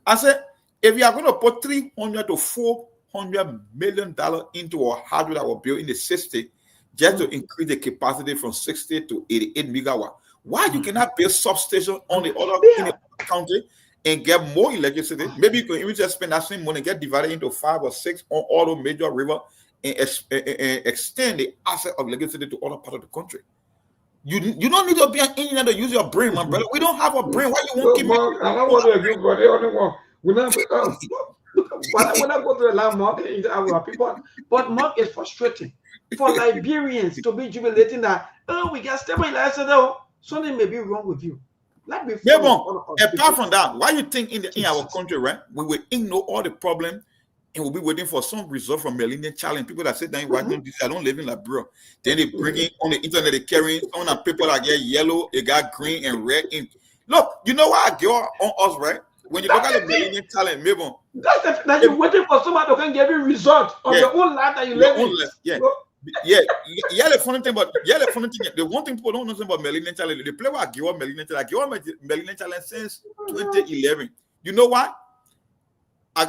I said, if you are going to put $300 to $400 million into a hydro that was built in the 60s just to increase the capacity from 60 to 88 megawatt, why you cannot build substation on the other in the county and get more electricity? Maybe you can even just spend that same money, get divided into 5 or 6 on all the major river and extend the asset of electricity to other parts of the country. You don't need to be an engineer to use your brain, my brother. We don't have a brain. Why you won't keep Mark, I don't want to agree, but the only one. We're not go to a landmark, our people. But Mark is frustrating for Liberians to be jubilating that, we get stable electricity. Something may be wrong with you. Apart from that, why you think in our country, right, we will ignore all the problem and we'll be waiting for some result from Millennium Challenge? People that say that why don't this? I don't live in Liberia. Then they bring in on the internet, they carrying on the people that get yellow, they got green and red ink. Look, you know why I get on us, right? When you look at the Millennium Challenge, maybe that you're waiting for somebody who can give you result of your own life that you live in. The funny thing, the one thing people don't know about Millennium Challenge, they play with Giwa Millennium Challenge. Giwa Millennium Challenge since 2011. You know why?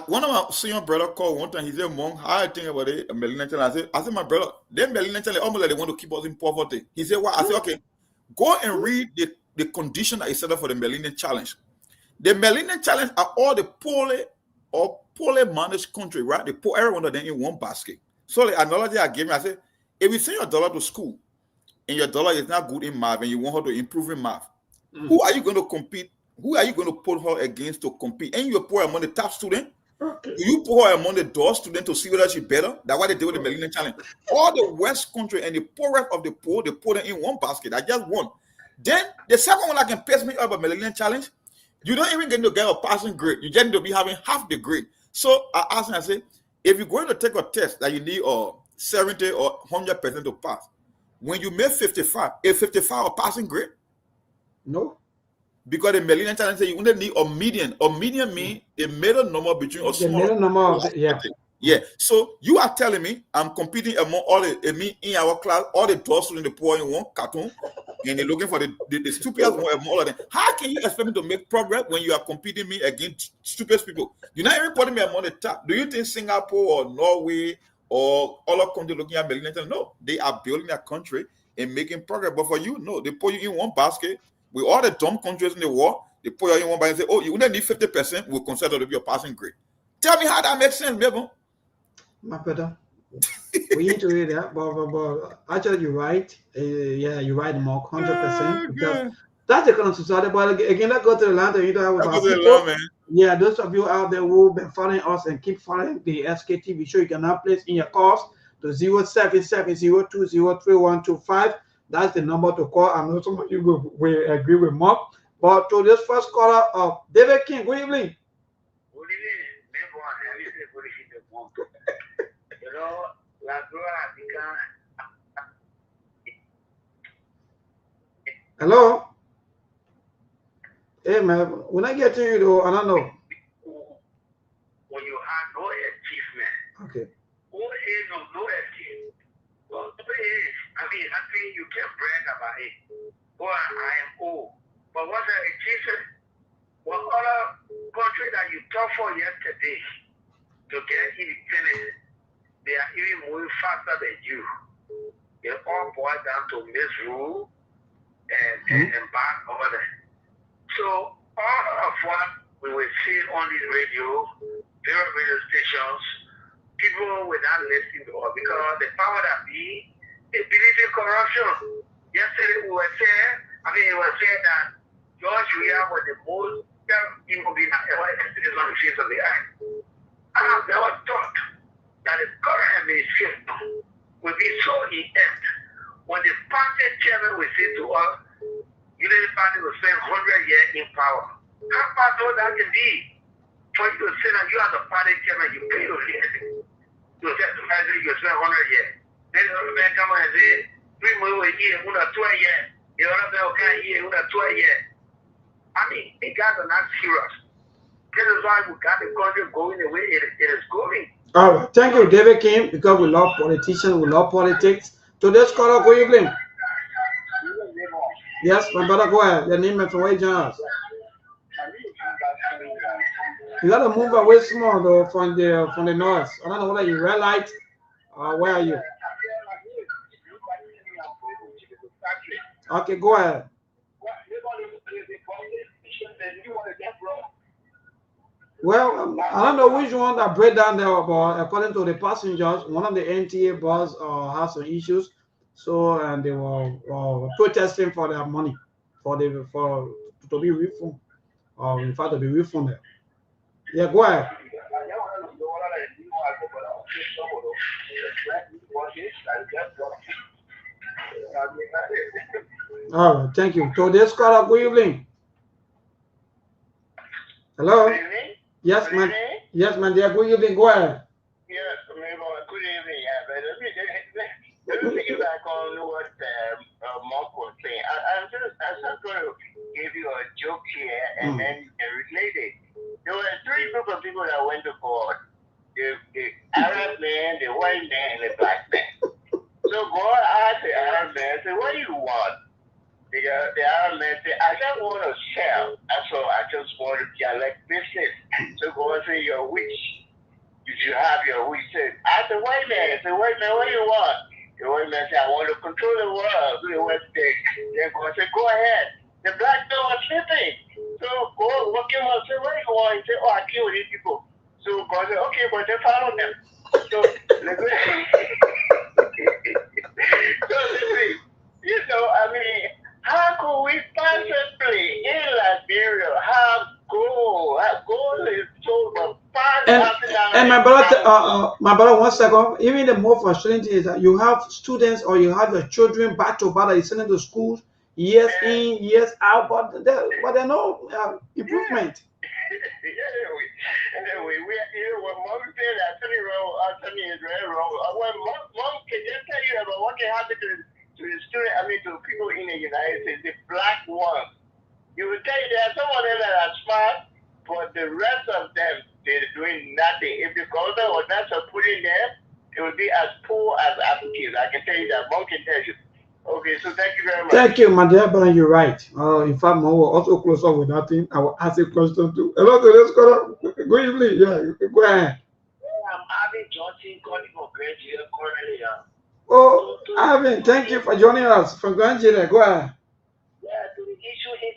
One of my senior brother called one time. He said, "Mom, how I think about it, Millennium Challenge?" I said, "My brother, them Millennium Challenge almost like they want to keep us in poverty." He said, "Why?" I said, "Okay, go and read the condition that is set up for the Millennium Challenge. The Millennium Challenge are all the poorly managed country, right? They put everyone of them in one basket." So the analogy I gave me, I said, if you send your daughter to school and your daughter is not good in math and you want her to improve in math, who are you going to compete? Who are you going to put her against to compete? And you put her among the top student? Do you put her among the door student to see whether she's better? That's why they do with the Millennium Challenge. All the West country and the poorest of the poor, they put them in one basket. I just won. Then the second one that can piss me up about Millennium Challenge, you don't even get to get a passing grade. You just need to be having half the grade. So I asked him, I said, if you're going to take a test that you need 70 or 100% to pass, when you make 55, is 55 a passing grade? No. Because the Millennium Challenge says you only need a median. A median means a middle number between a small. Middle number, yeah. So you are telling me I'm competing among all in our class, all the doors in the poor in one cartoon, and they're looking for the stupidest one among all of them. How can you expect me to make progress when you are competing me against stupid people? You're not even putting me among the top. Do you think Singapore or Norway or other countries looking at Millennium Challenge? No, they are building their country and making progress. But for you, no, they put you in one basket with all the dumb countries in the world. They put you in one by and say, oh, you wouldn't need 50%, we'll consider to be your passing grade. Tell me how that makes sense, baby. My brother. We need to read that, but actually you're right. Yeah, you're right, Mark, 100%. Because that's the kind of society. But again, let's go to the land and interact with our people. Yeah, those of you out there who have been following us and keep following the SKTV show, you can now place in your calls to 0770203125. That's the number to call. I know some of you will agree with Mark. But to this first caller of David King, good evening. Good evening. You know, hello? Hey, man, when I get to you, though, I don't know. When you have no achievement. Okay. Old age of no achievement. Well, I mean, I think you can brag about it. Boy, I am old. But what's an achievement? What other country that you talked for yesterday to get independence, they are even moving faster than you. They all boil down to misrule and bad order. So all of what we will see on this radio, different radio stations, people will not listen to us because the power that be, they believe in corruption. Yesterday we were saying, it was said that George Weah was the most evil being that ever existed on the face of the earth. I have never thought that the current administration will be so inept when the party chairman will say to us, Unity Party will spend 100 years in power. How possible that can be? For you to say that you are the party chairman, you pay your legacy. You testify that you spend 100 years. Then the other man come and say, 3 more years, 12 years. The other man will come here, 12 years. The guys are not serious. This is why we got the country going the way it is going. All right. Thank you, David King, because we love politicians, we love politics. Today's caller, good evening. Yes, my brother, go ahead. Your name and from where you join us. You got to move away small, though, from the noise. I don't know whether you red light or where are you? Okay, go ahead. Well, I don't know which one that break down there, but according to the passengers, one of the NTA bus has some issues, so and they were protesting for their money, to be refunded, or in fact to be refunded. Yeah, go ahead. All right, thank you. So this caller, good evening. Hello. Good evening. Yes, man. Yes, man. Dear, good evening. Go ahead. Yes, good evening. Let me take you back on what Mark was saying. I'm just going to give you a joke here and then relate it. There were 3 groups of people that went to court: the Arab man, the white man, and the black man. So God asked the Arab man, said, "What do you want?" The Arab man said, "I just want to sell. I just want to be like business." So God said, "Your wish. If you have your wish." Ask the white man. Say, "White man, what do you want?" The white man said, "I want to control the world." So the white man, then God said, "Go ahead." The black man was sleeping. So God came up and said, "What do you want?" He said, "Oh, I kill these people." So God said, "Okay, but then follow them." So let's how could we possibly in Liberia have gold? Gold is sold for $5,000. And my brother, 1 second. Even the more frustrating thing is that you have students or you have your children back to back that you send them to schools years in, years out, but there's no improvement. Anyway, when Mom said that, Anthony is very wrong. When Mom can just tell you about what can happen to the student, to people in the United States, the black ones. You will tell you there are some of them that are smart, but the rest of them, they're doing nothing. If the government was not supporting them, it would be as poor as Africans. I can tell you that. Mom can tell you. Okay, so thank you very much. Thank you, my dear brother. You're right. In fact, Mom will also close up with nothing. I will ask a question too. Hello, let's go. Good evening. Yeah, go ahead. I'm Arvin Johnson calling for Nigeria currently. Oh, Arvin, thank you for joining us from Nigeria. Go ahead. Yeah, so the issue is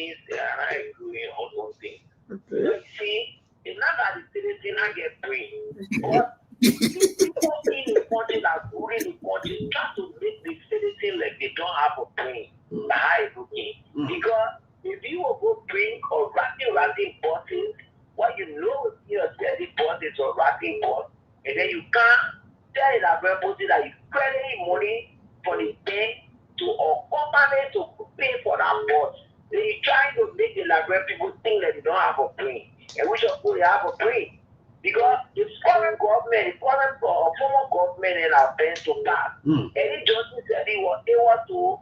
things that are not doing or something. Okay. You see, it's not that the citizen not get brain, but people in the country that ruling the country try to make the citizen like they don't have a brain. How it's looking. Because if you will go drink or ratting bottles, what you know is you're selling bottles or ratting bottles, and then you can't tell that everybody that you spending money for the bank to or company to pay for that bot. Then you trying to make the library people think that they don't have a brain. And we should put they have a brain. Because the current government, the current or former government and our bent to pass. Any justice said they want to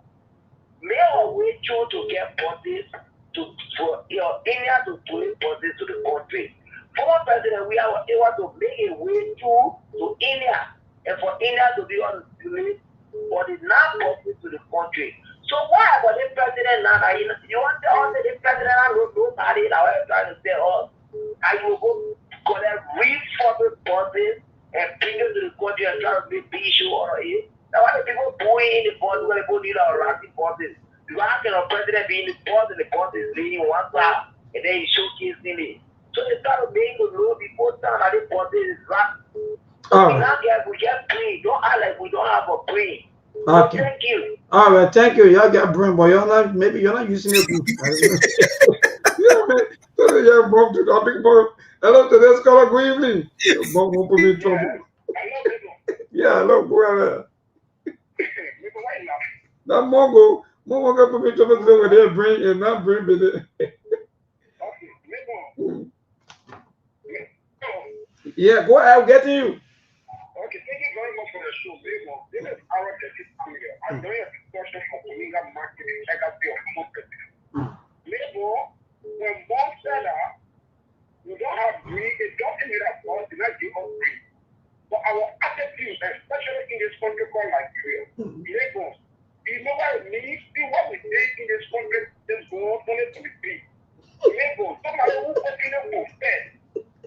make a way through to get bodies for your area to bring bodies to the country. Former president, we are able to make a way through to India and for India to be on the way for the non-bodies to the country. So why about the president now? You want to all the president and nobody now trying to say, oh, I will go collect real bodies and bring them to the country and try to make the issue or it. Now why the people going in the body when they go need our ratty bodies? Because how can a president be in the body and the body is leaning one side and then he showcasing it? So they start to make the law before time that the body is rat. We get brain. Don't act like we don't have a brain. Okay. So thank you. All right, thank you. Y'all got brain, but maybe you're not using it good. Yeah, man. So yeah, Bob, I think Bob. Hello, today's caller. Good evening. Bob won't put me in trouble. Yeah, hello, go ahead. That Mongo put me in trouble today with their brain and not brain, but yeah, go ahead. I'm getting you. Okay, thank you very much for the show. This is our here. I'm doing a discussion for Cominga marketing legacy of marketing. Labor, when one seller, you don't have greed, it doesn't mean that God did not give us greed. But our attitude, especially in this country called Nigeria, Lagos, you know what it means? See what we say in this country, this goes only to be free. Lagos, somebody who opened up for fair,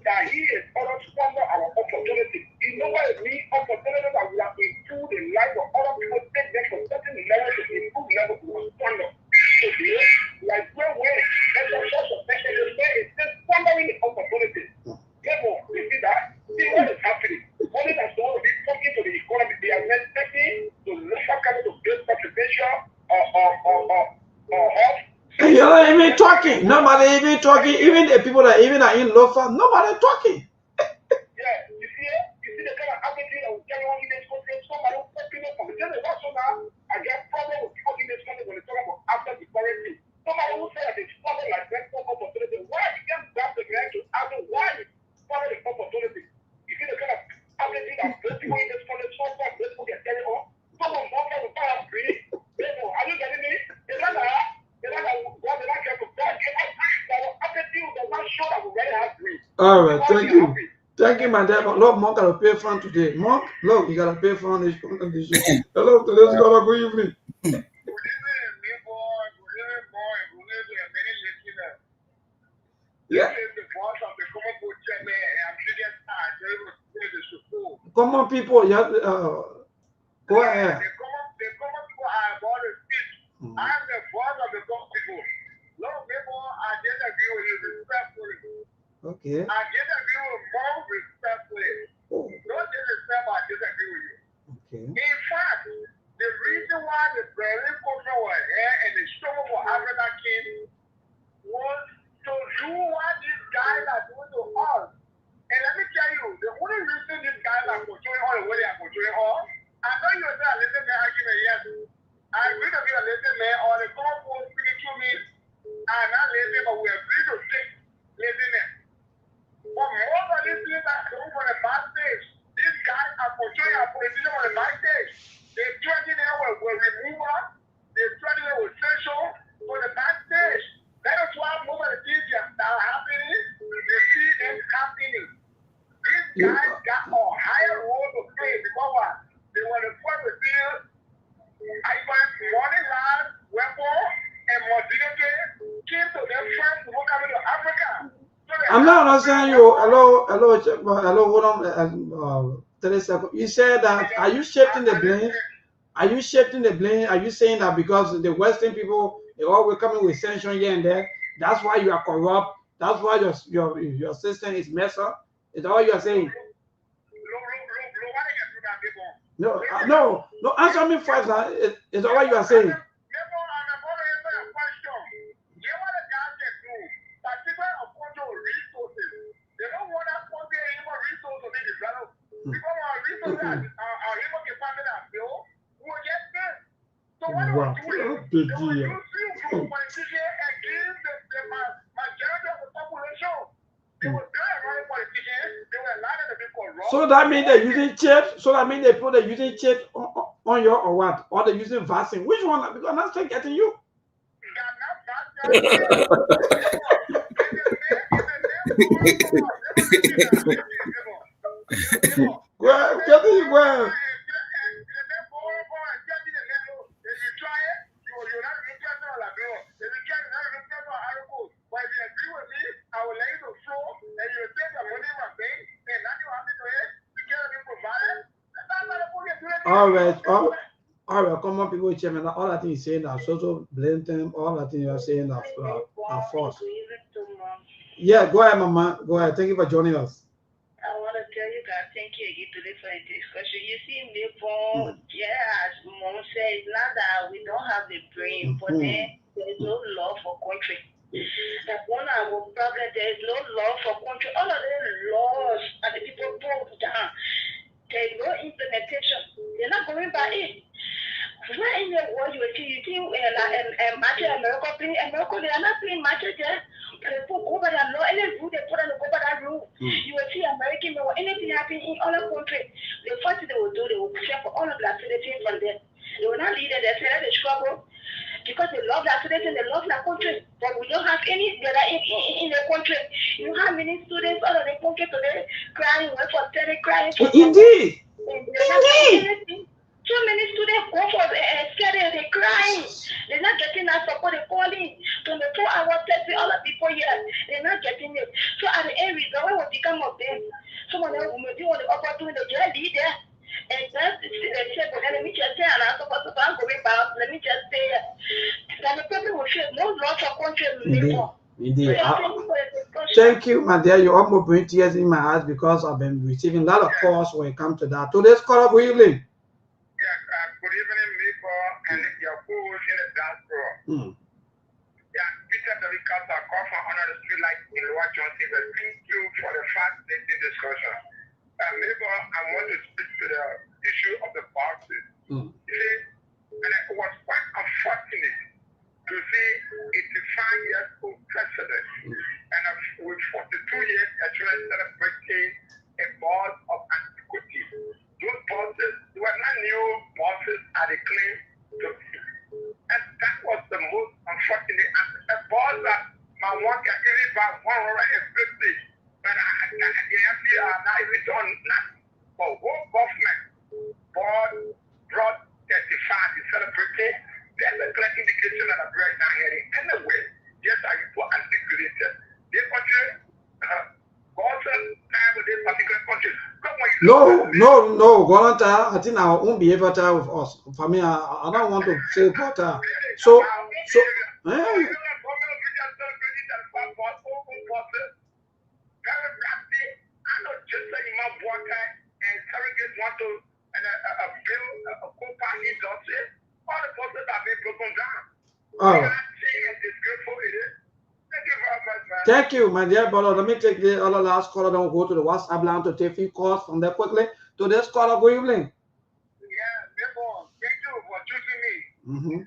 that he is other squander our opportunity. You know what it means? Opportunity that we have improved the life of other people, take them from certain level to improve level to squander. So here, like where there's a source of technology where it's just squandering the opportunity. Therefore, you see that? See what is happening. Money that's going to be talking to the economy, they are not taking to local kind of build contribution or help. And you're not even talking. Nobody even talking. Even the people that even are in low farm, nobody talking. Yeah, you see the kind of attitude that we carry on in this country. Somebody who's talking from the general also now, I get problem with people in this country when they talk about after the currency. Somebody who said it's something like that for opportunity. Why you can't grab the man to ask them why you follow the opportunity? You see the kind of attitude that those people in this country, so far, those people get carried on. Someone more than we can't agree. Are you getting me? It's not that. All right, thank you. Thank you, my dad. Look, Monk got to pay fund today. Monk, look, you got to pay fund this condition. Hello, today's caller. Good evening. Yeah. Come on, people. Yeah, go ahead. I'm the boss of the common people. A lot of people, I disagree with you respectfully. Okay. I disagree with more respectfully. Don't disrespect, I disagree with you. Okay. In fact, the reason why the Berlin Conference was here and the struggle for Africa King was to do what these guys are doing to us. And let me tell you, the only reason these guys are portraying all the way they are portraying us, I know you say a little bit argument, yes. I agree to be a lazy man or the common people speaking to me. I'm not lazy, but we agree to take laziness. But most of these things are coming from the backstage. These guys are portraying our politicians on the backstage. They threaten them with removal. They threaten them with censure for the backstage. That is why most of the things that are happening, you see them happening. These guys got a higher role to play because what? They were the first to build I find morning live, weapon, and modernity came to them first to come into Africa. So I'm not understanding you. Hello, hold on. 30 seconds. You said that, are you shifting the blame? Are you shifting the blame? Are you saying that because the Western people They always coming with sanction here and there. That's why you are corrupt. That's why your system is messed up. Is that what you are saying? No, no. Answer me first. Is that what you are saying? Wow, big deal. So that means they're using chips. So that means they put using chips on your or what? Or they're using vaccine. Which one? Because I'm not still getting you. Well, getting you well. All right, common people, chairman. All I think is saying that social blame them. All I think you are saying are false. Yeah, go ahead, Mama. Go ahead. Thank you for joining us. I want to tell you that thank you again today for the discussion. You see, Maple, yeah, as Mom said, it's not that we don't have the brain, but then there's no love for country. That's one of our problem. There's no love for country. All of the laws and the people broke down. There's no implementation. They're not going by it. Where in the world you think match America playing America? They are not playing matches there. They put over that law, any rule they put on over that rule. You will see American law, anything happen in other countries. The first thing they will do, they will check for all of that citizens from them. They will not lead them, they say they struggle because they love that citizen, they love that country. But we don't have any data in the country. You have many students all of the country today crying, wait for study, crying. Indeed. Indeed. So many students go for study, they're crying. They're not getting that support. They're calling 24 hours, 30, all the people here. They're not getting it. So at the end result, when we become of them, someone else will do the opportunity to just lead there. And that's they say, but let me just say, and I'm supposed to go back. Let me just say that the people will feel no loss of country. Indeed. Thank you, my dear. You almost bring tears in my eyes because I've been receiving a lot of calls when it comes to that. Today's call, good evening. Good evening, Maple, and your co-host in the dance floor. Yeah, Peter the Recast, I call for honor the street light in Lower Johnson. Thank you for the fascinating discussion. Maple, I want to speak to the issue of the boxes. You see, and it was quite unfortunate to see a 85-year-old president and with 42 years actually celebrating a board of antiquity. Those bosses, they were not new bosses at the claim to be. And that was the most unfortunate. And a boss that my one can even buy 150, but the actually are not even done nothing. But whole government board brought 35 to celebrate. There's a clear indication that I'm right now hearing. Anyway, yes, I for articulated. This country, also time with this particular country. No, Volunteer. I think our own behavior with us. For me, I don't want to say about that. So. Thank you, my dear brother. Let me take the other last caller. Then we'll go to the WhatsApp line to take a few calls from there quickly. To this caller, good evening. Yeah, thank you for choosing me. You see,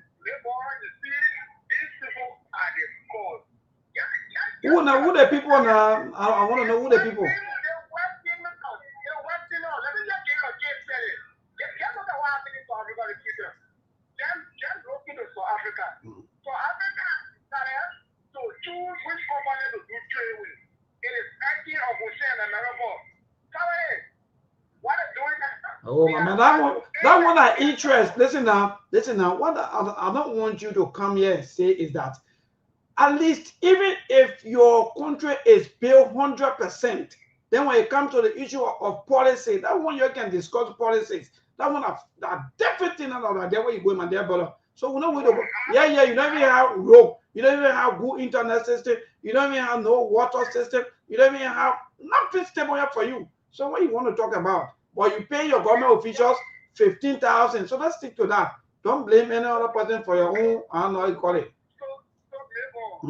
these people are the cause. Who the people now? I want to know who the people. Oh man, that one that interest. Listen now. What I don't want you to come here and say is that at least even if your country is built 100%, then when it comes to the issue of policy, that one you can discuss policies. That one that definitely not that there where you go, my dear brother. So we know we don't. Yeah, you don't even have road. You don't even have good internet system. You don't even have no water system. You don't even have nothing stable here for you. So what you want to talk about? Well, you pay your government officials 15,000. So let's stick to that. Don't blame any other person for your own. I don't know how you call it. I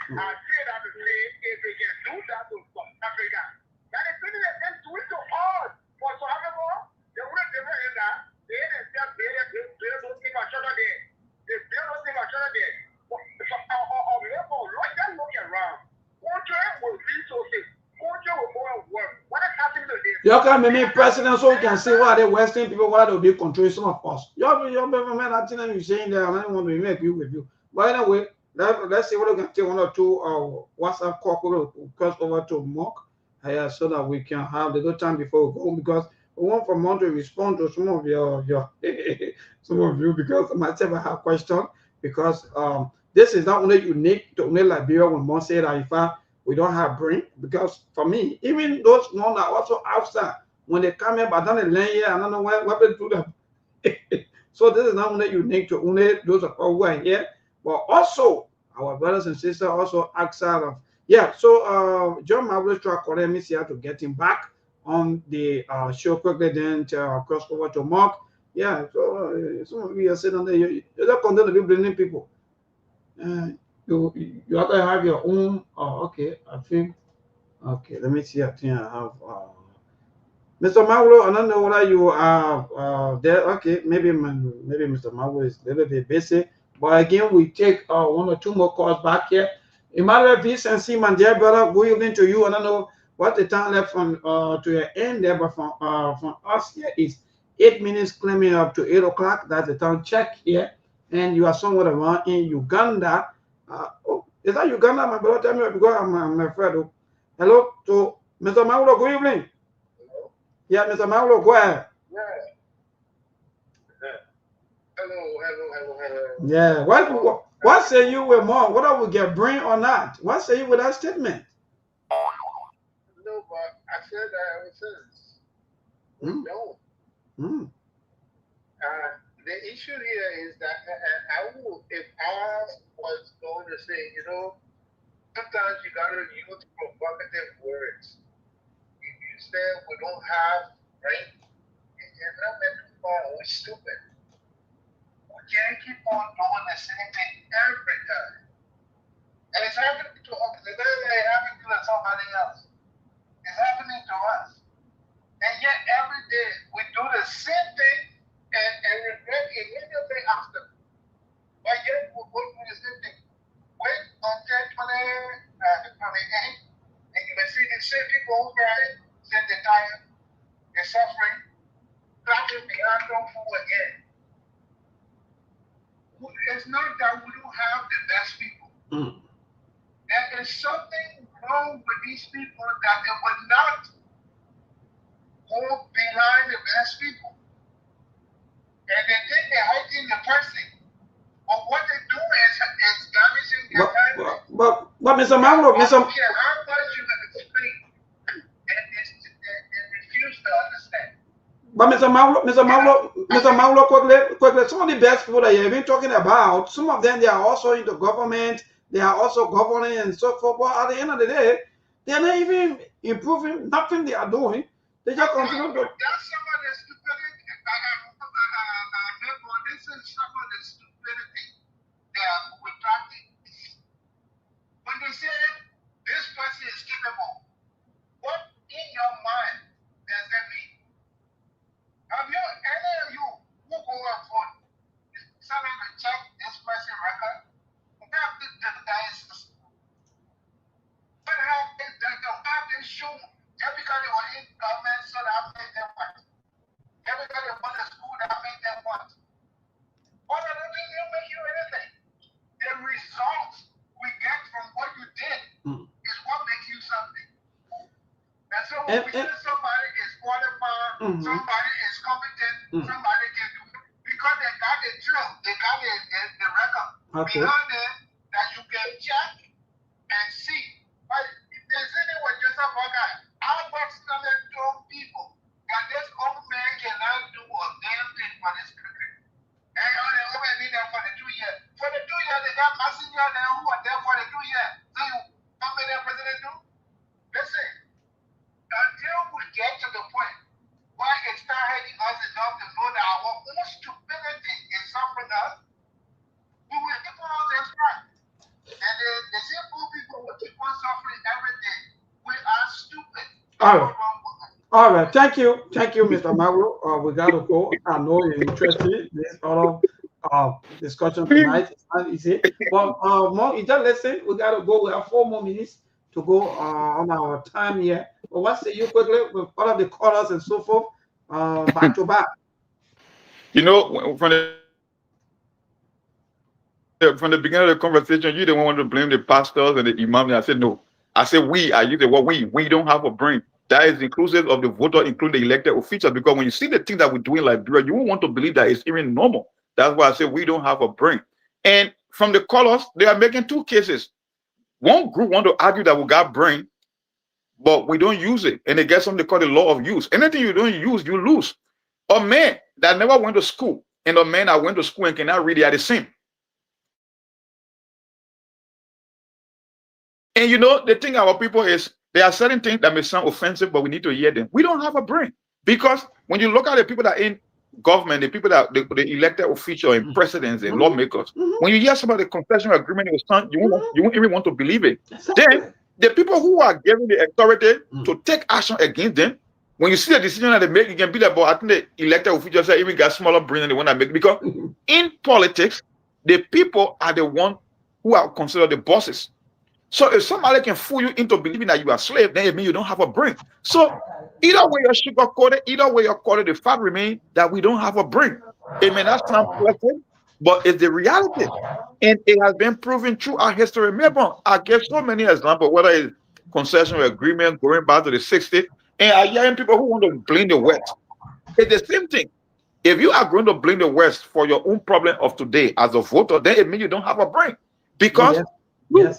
say that to say if they can do that to South Africa, that is something that can do it to us. For South Africa, they wouldn't do it in that. They didn't just don't give a shot there. They don't give a shot there. Just look around. Country will resources. Country will go and work. What is happening to this? You can't make me president so you can see what the Western people what they'll be controlling some of us. Your man, I think you're saying that I don't want to agree with you. But anyway, let's see what we can take 1 or 2 WhatsApp call cross over to Mark so that we can have the good time before we go home, because we want for Mark to respond to some of your some of you, because myself I have questions, because this is not only unique to only Liberia when Mark said that in fact we don't have brain, because for me, even those non are also outside when they come here, but then they learn here, I don't know what they do them. So this is not only unique to only those of us who are here, but also our brothers and sisters also outside of. Yeah, so John Marvelous tried calling me here to get him back on the show quickly, then cross over to Mark. Yeah, so some of you are sitting there, you're not content to be blaming people. You have to have your own. Oh, okay, I think. Okay, let me see. I think I have. Mr. Marvelous, I don't know whether you are there. Okay, maybe Mr. Marvelous is a little bit busy. But again, we take 1 or 2 more calls back here. Emmanuel Vincent, my dear brother, good evening to you. I don't know what the time left from to your end there, but from us here is 8 minutes climbing up to 8 o'clock. That's the time check here. And you are somewhere around in Uganda. Oh, is that Uganda, my brother? Tell me because I'm afraid. Hello to Mr. Marvelous, good evening. Hello? Yeah, Mr. Marvelous, go ahead. Yeah. Hello. Yeah. What say you with more? Whether we get brain or not? What say you with that statement? No, but I said that ever since. We don't. The issue here is that if I was going to say, sometimes you gotta use provocative words. If you say we don't have brain, you're not meant to call we're stupid. We can't keep on doing the same thing every time. And it's happening to us. It's not happening to somebody else. It's happening to us. And yet every day we do the same thing and regret immediately after. But yet we go through the same thing. Wait until 28, and you may see the same people who cry, say they're tired, they're suffering, clapping behind them for again. It's not that we don't have the best people. There is something wrong with these people that they will not go behind the best people. And they think they're hurting the person. But what they do is damaging their family. But Mr. Marvelous, I don't care how much you have explained, they refuse to understand. But Mr. Marvelous, quickly, some of the best people that you've been talking about, some of them they are also in the government, they are also governing and so forth. But at the end of the day, they are not even improving nothing they are doing. They just continue to. That's some of the stupidity. This is some of the stupidity that we practice. When they say this person is capable, what in your mind does that mean? Have you any of you who go and vote, someone to check this person's record? What have they shown? Everybody was in government, so that made them what? Everybody went to school, that made them what? All of those things don't make you anything. The results we get from what you did is what makes you something. And so when we say somebody is qualified, somebody is competent, somebody can do it, because they got the drill, they got the record behind them that you can check and see. But if there's anyone just a guy, how much talent told people that this old man cannot do a damn thing for this country? And on the other hand, All right. Thank you, Mr. Magro. We got to go. I know you're interested. This other discussion tonight. It's not easy. But more interesting, we got to go. We have 4 more minutes to go on our time here. But what say you quickly with all of the callers and so forth, back to back? You know, from the beginning of the conversation, you didn't want to blame the pastors and the imams. I said no. I said we. I used the word we don't have a brain. That is inclusive of the voter, including the elected officials. Because when you see the things that we do in Liberia, you won't want to believe that it's even normal. That's why I say we don't have a brain. And from the callers, they are making 2 cases. One group want to argue that we got brain, but we don't use it. And they get something they call the law of use. Anything you don't use, you lose. A man that never went to school and a man that went to school and cannot read, they are the same. And you know, the thing about people is there are certain things that may sound offensive, but we need to hear them. We don't have a brain. Because when you look at the people that are in government, the people that the elected officials and presidents and lawmakers, when you hear some of the concession agreement, you won't even want to believe it. Then the people who are given the authority to take action against them, when you see the decision that they make, you can be like, but I think the elected officials say even got smaller brain than the one that make. Because in politics, the people are the one who are considered the bosses. So if somebody can fool you into believing that you are a slave, then it means you don't have a brain. So either way you're sugar-coated, either way you're coated, the fact remains that we don't have a brain. It may not sound pleasant, but it's the reality. And it has been proven throughout history. Remember, I gave so many examples, whether it's concessional agreement going back to the 60s, and I hear people who want to blame the West. It's the same thing. If you are going to blame the West for your own problem of today as a voter, then it means you don't have a brain. Because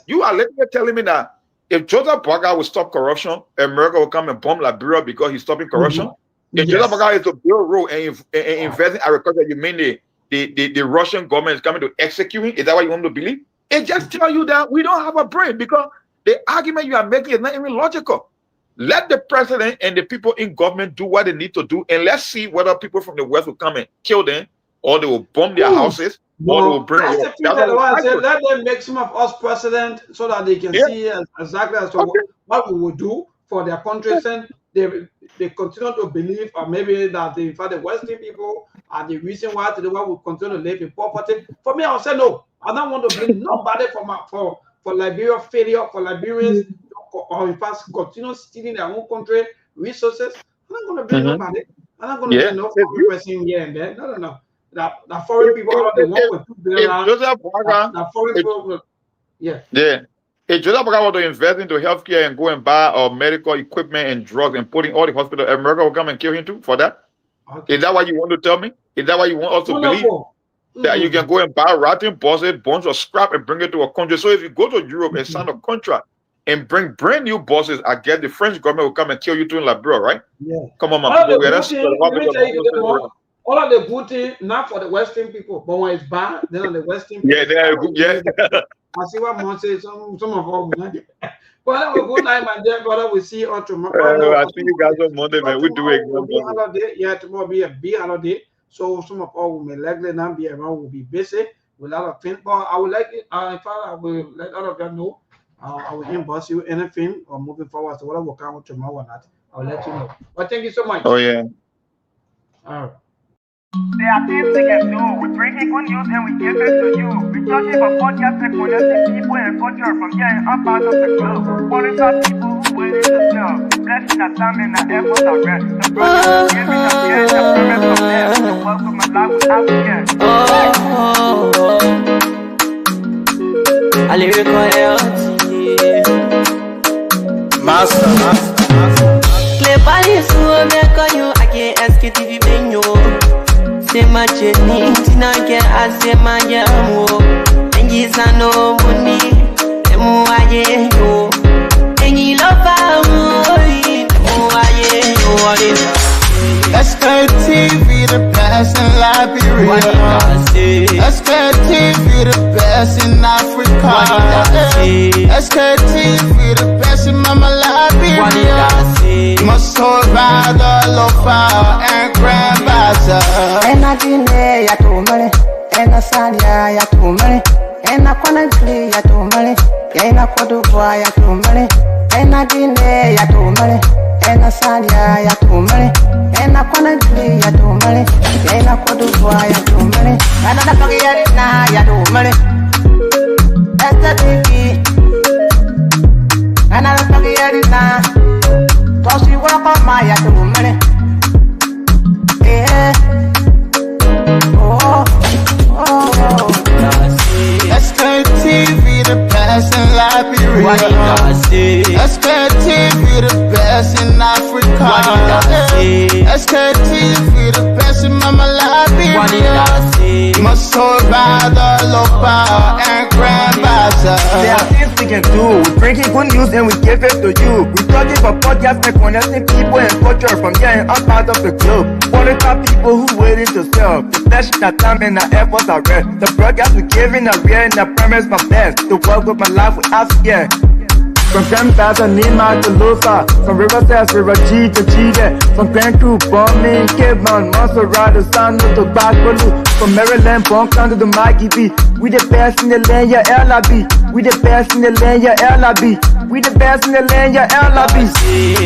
you are literally telling me that if Joseph Boaga will stop corruption, America will come and bomb Liberia because he's stopping corruption. If Joseph Boaga is to build road and invest in agriculture, you mean the Russian government is coming to execute? Is that what you want to believe? It just tells you that we don't have a brain because the argument you are making is not even logical. Let the president and the people in government do what they need to do, and let's see whether people from the West will come and kill them, or they will bomb their houses, or they will bring. Let them make some of us president so that they can see exactly as to what we will do for their countries, and they continue to believe, or maybe that in fact the Western people are the reason why today we continue to live in poverty. For me, I'll say no. I don't want to blame nobody for Liberia failure, for Liberians, or in fact continue stealing their own country resources. I'm not going to blame nobody. I'm not going to blame no foreign person here and there. No. That foreign people are the one with $2 billion. That foreign people, If Joseph Boaga want to invest into healthcare and go and buy medical equipment and drugs and put in all the hospitals, America will come and kill him too for that? Okay. Is that what you want to tell me? Is that what you want us to believe? That you can go and buy rotten buses, bunch of scrap and bring it to a country. So if you go to Europe and sign a contract and bring brand new buses, I guess the French government will come and kill you too in Liberia, right? Yeah. Come on, man. All of the good thing, not for the Western people, but when it's bad, then on the Western people. Yeah, they are good. Yeah. I see what Mom says. Some of us will not get. But have a good night, my dear brother. We'll see you on tomorrow. I see you guys on Monday, man. We do it. Tomorrow will be a big holiday. So some of us may likely not be around. We'll be busy with a lot of things. But I would like it. In fact, I will let all of them know. I will inbox you anything or moving forward. So whatever will come out tomorrow or not, I'll let you know. But thank you so much. Oh yeah. All right. There are things we can do. We bring in good news and we give it to you. We talking about podcast and connecting people and culture from here and up out of the club. Qualified people who will in the club. Blessing that time and that effort are rest. The project is giving us the end of payment from there. So welcome and live with African. I lyrical health. Master. Play Paris, who make you. I can't Sktv menu. C'est ma chenille, tina ke ase ma yamu. Engi sano muni, emu aye yo. Engi lofa mui, emu aye yo. Sktv, the best in Liberia. Sktv, the best in Africa. Sktv, the best in Mama Liberia. Must hold by the lofa and grand bazaar. Ena Guinea ya tumare, ena Sanya ya tumare, Ena Conakry ya tumale, ena Cote d'Ivoire ya tumale, ena Guinée ya tumale, ena Sadia ya tumale, ena Conakry ya tumale, ena Cote d'Ivoire ya tumale, ena Napagierina ya tumale, Sktv, ena Napagierina, Tosi Wakoma ya tumale, Sktv, the best in Liberia. Sktv, the best in Africa. Sktv, the best in Mama Liberia. Masorada, Lopa, and Grandmaster. There are things we can do. We bring in good news and we give it to you. We talking about podcasts and connecting people and culture from here and all parts of the globe. Qualified people who waiting to serve. The flesh, the time, and the efforts are rare. The broadcast we giving are real and I promise my best. To work with my life without fear. From Grandfather Nima to Lusa, from River Sass, River G to Chile, from Grand Crew, Bombing, Cape Mount, Montserrat, San to Bacalu, from Maryland, Bonk to the Mikey B. We the best in the land, yeah, LIB. We the best in the land, yeah, LIB. We the best in the land, yeah, LIB.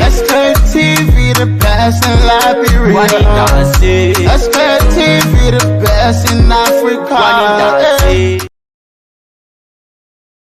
Sktv, the best in Liberia. Sktv, the best in Africa.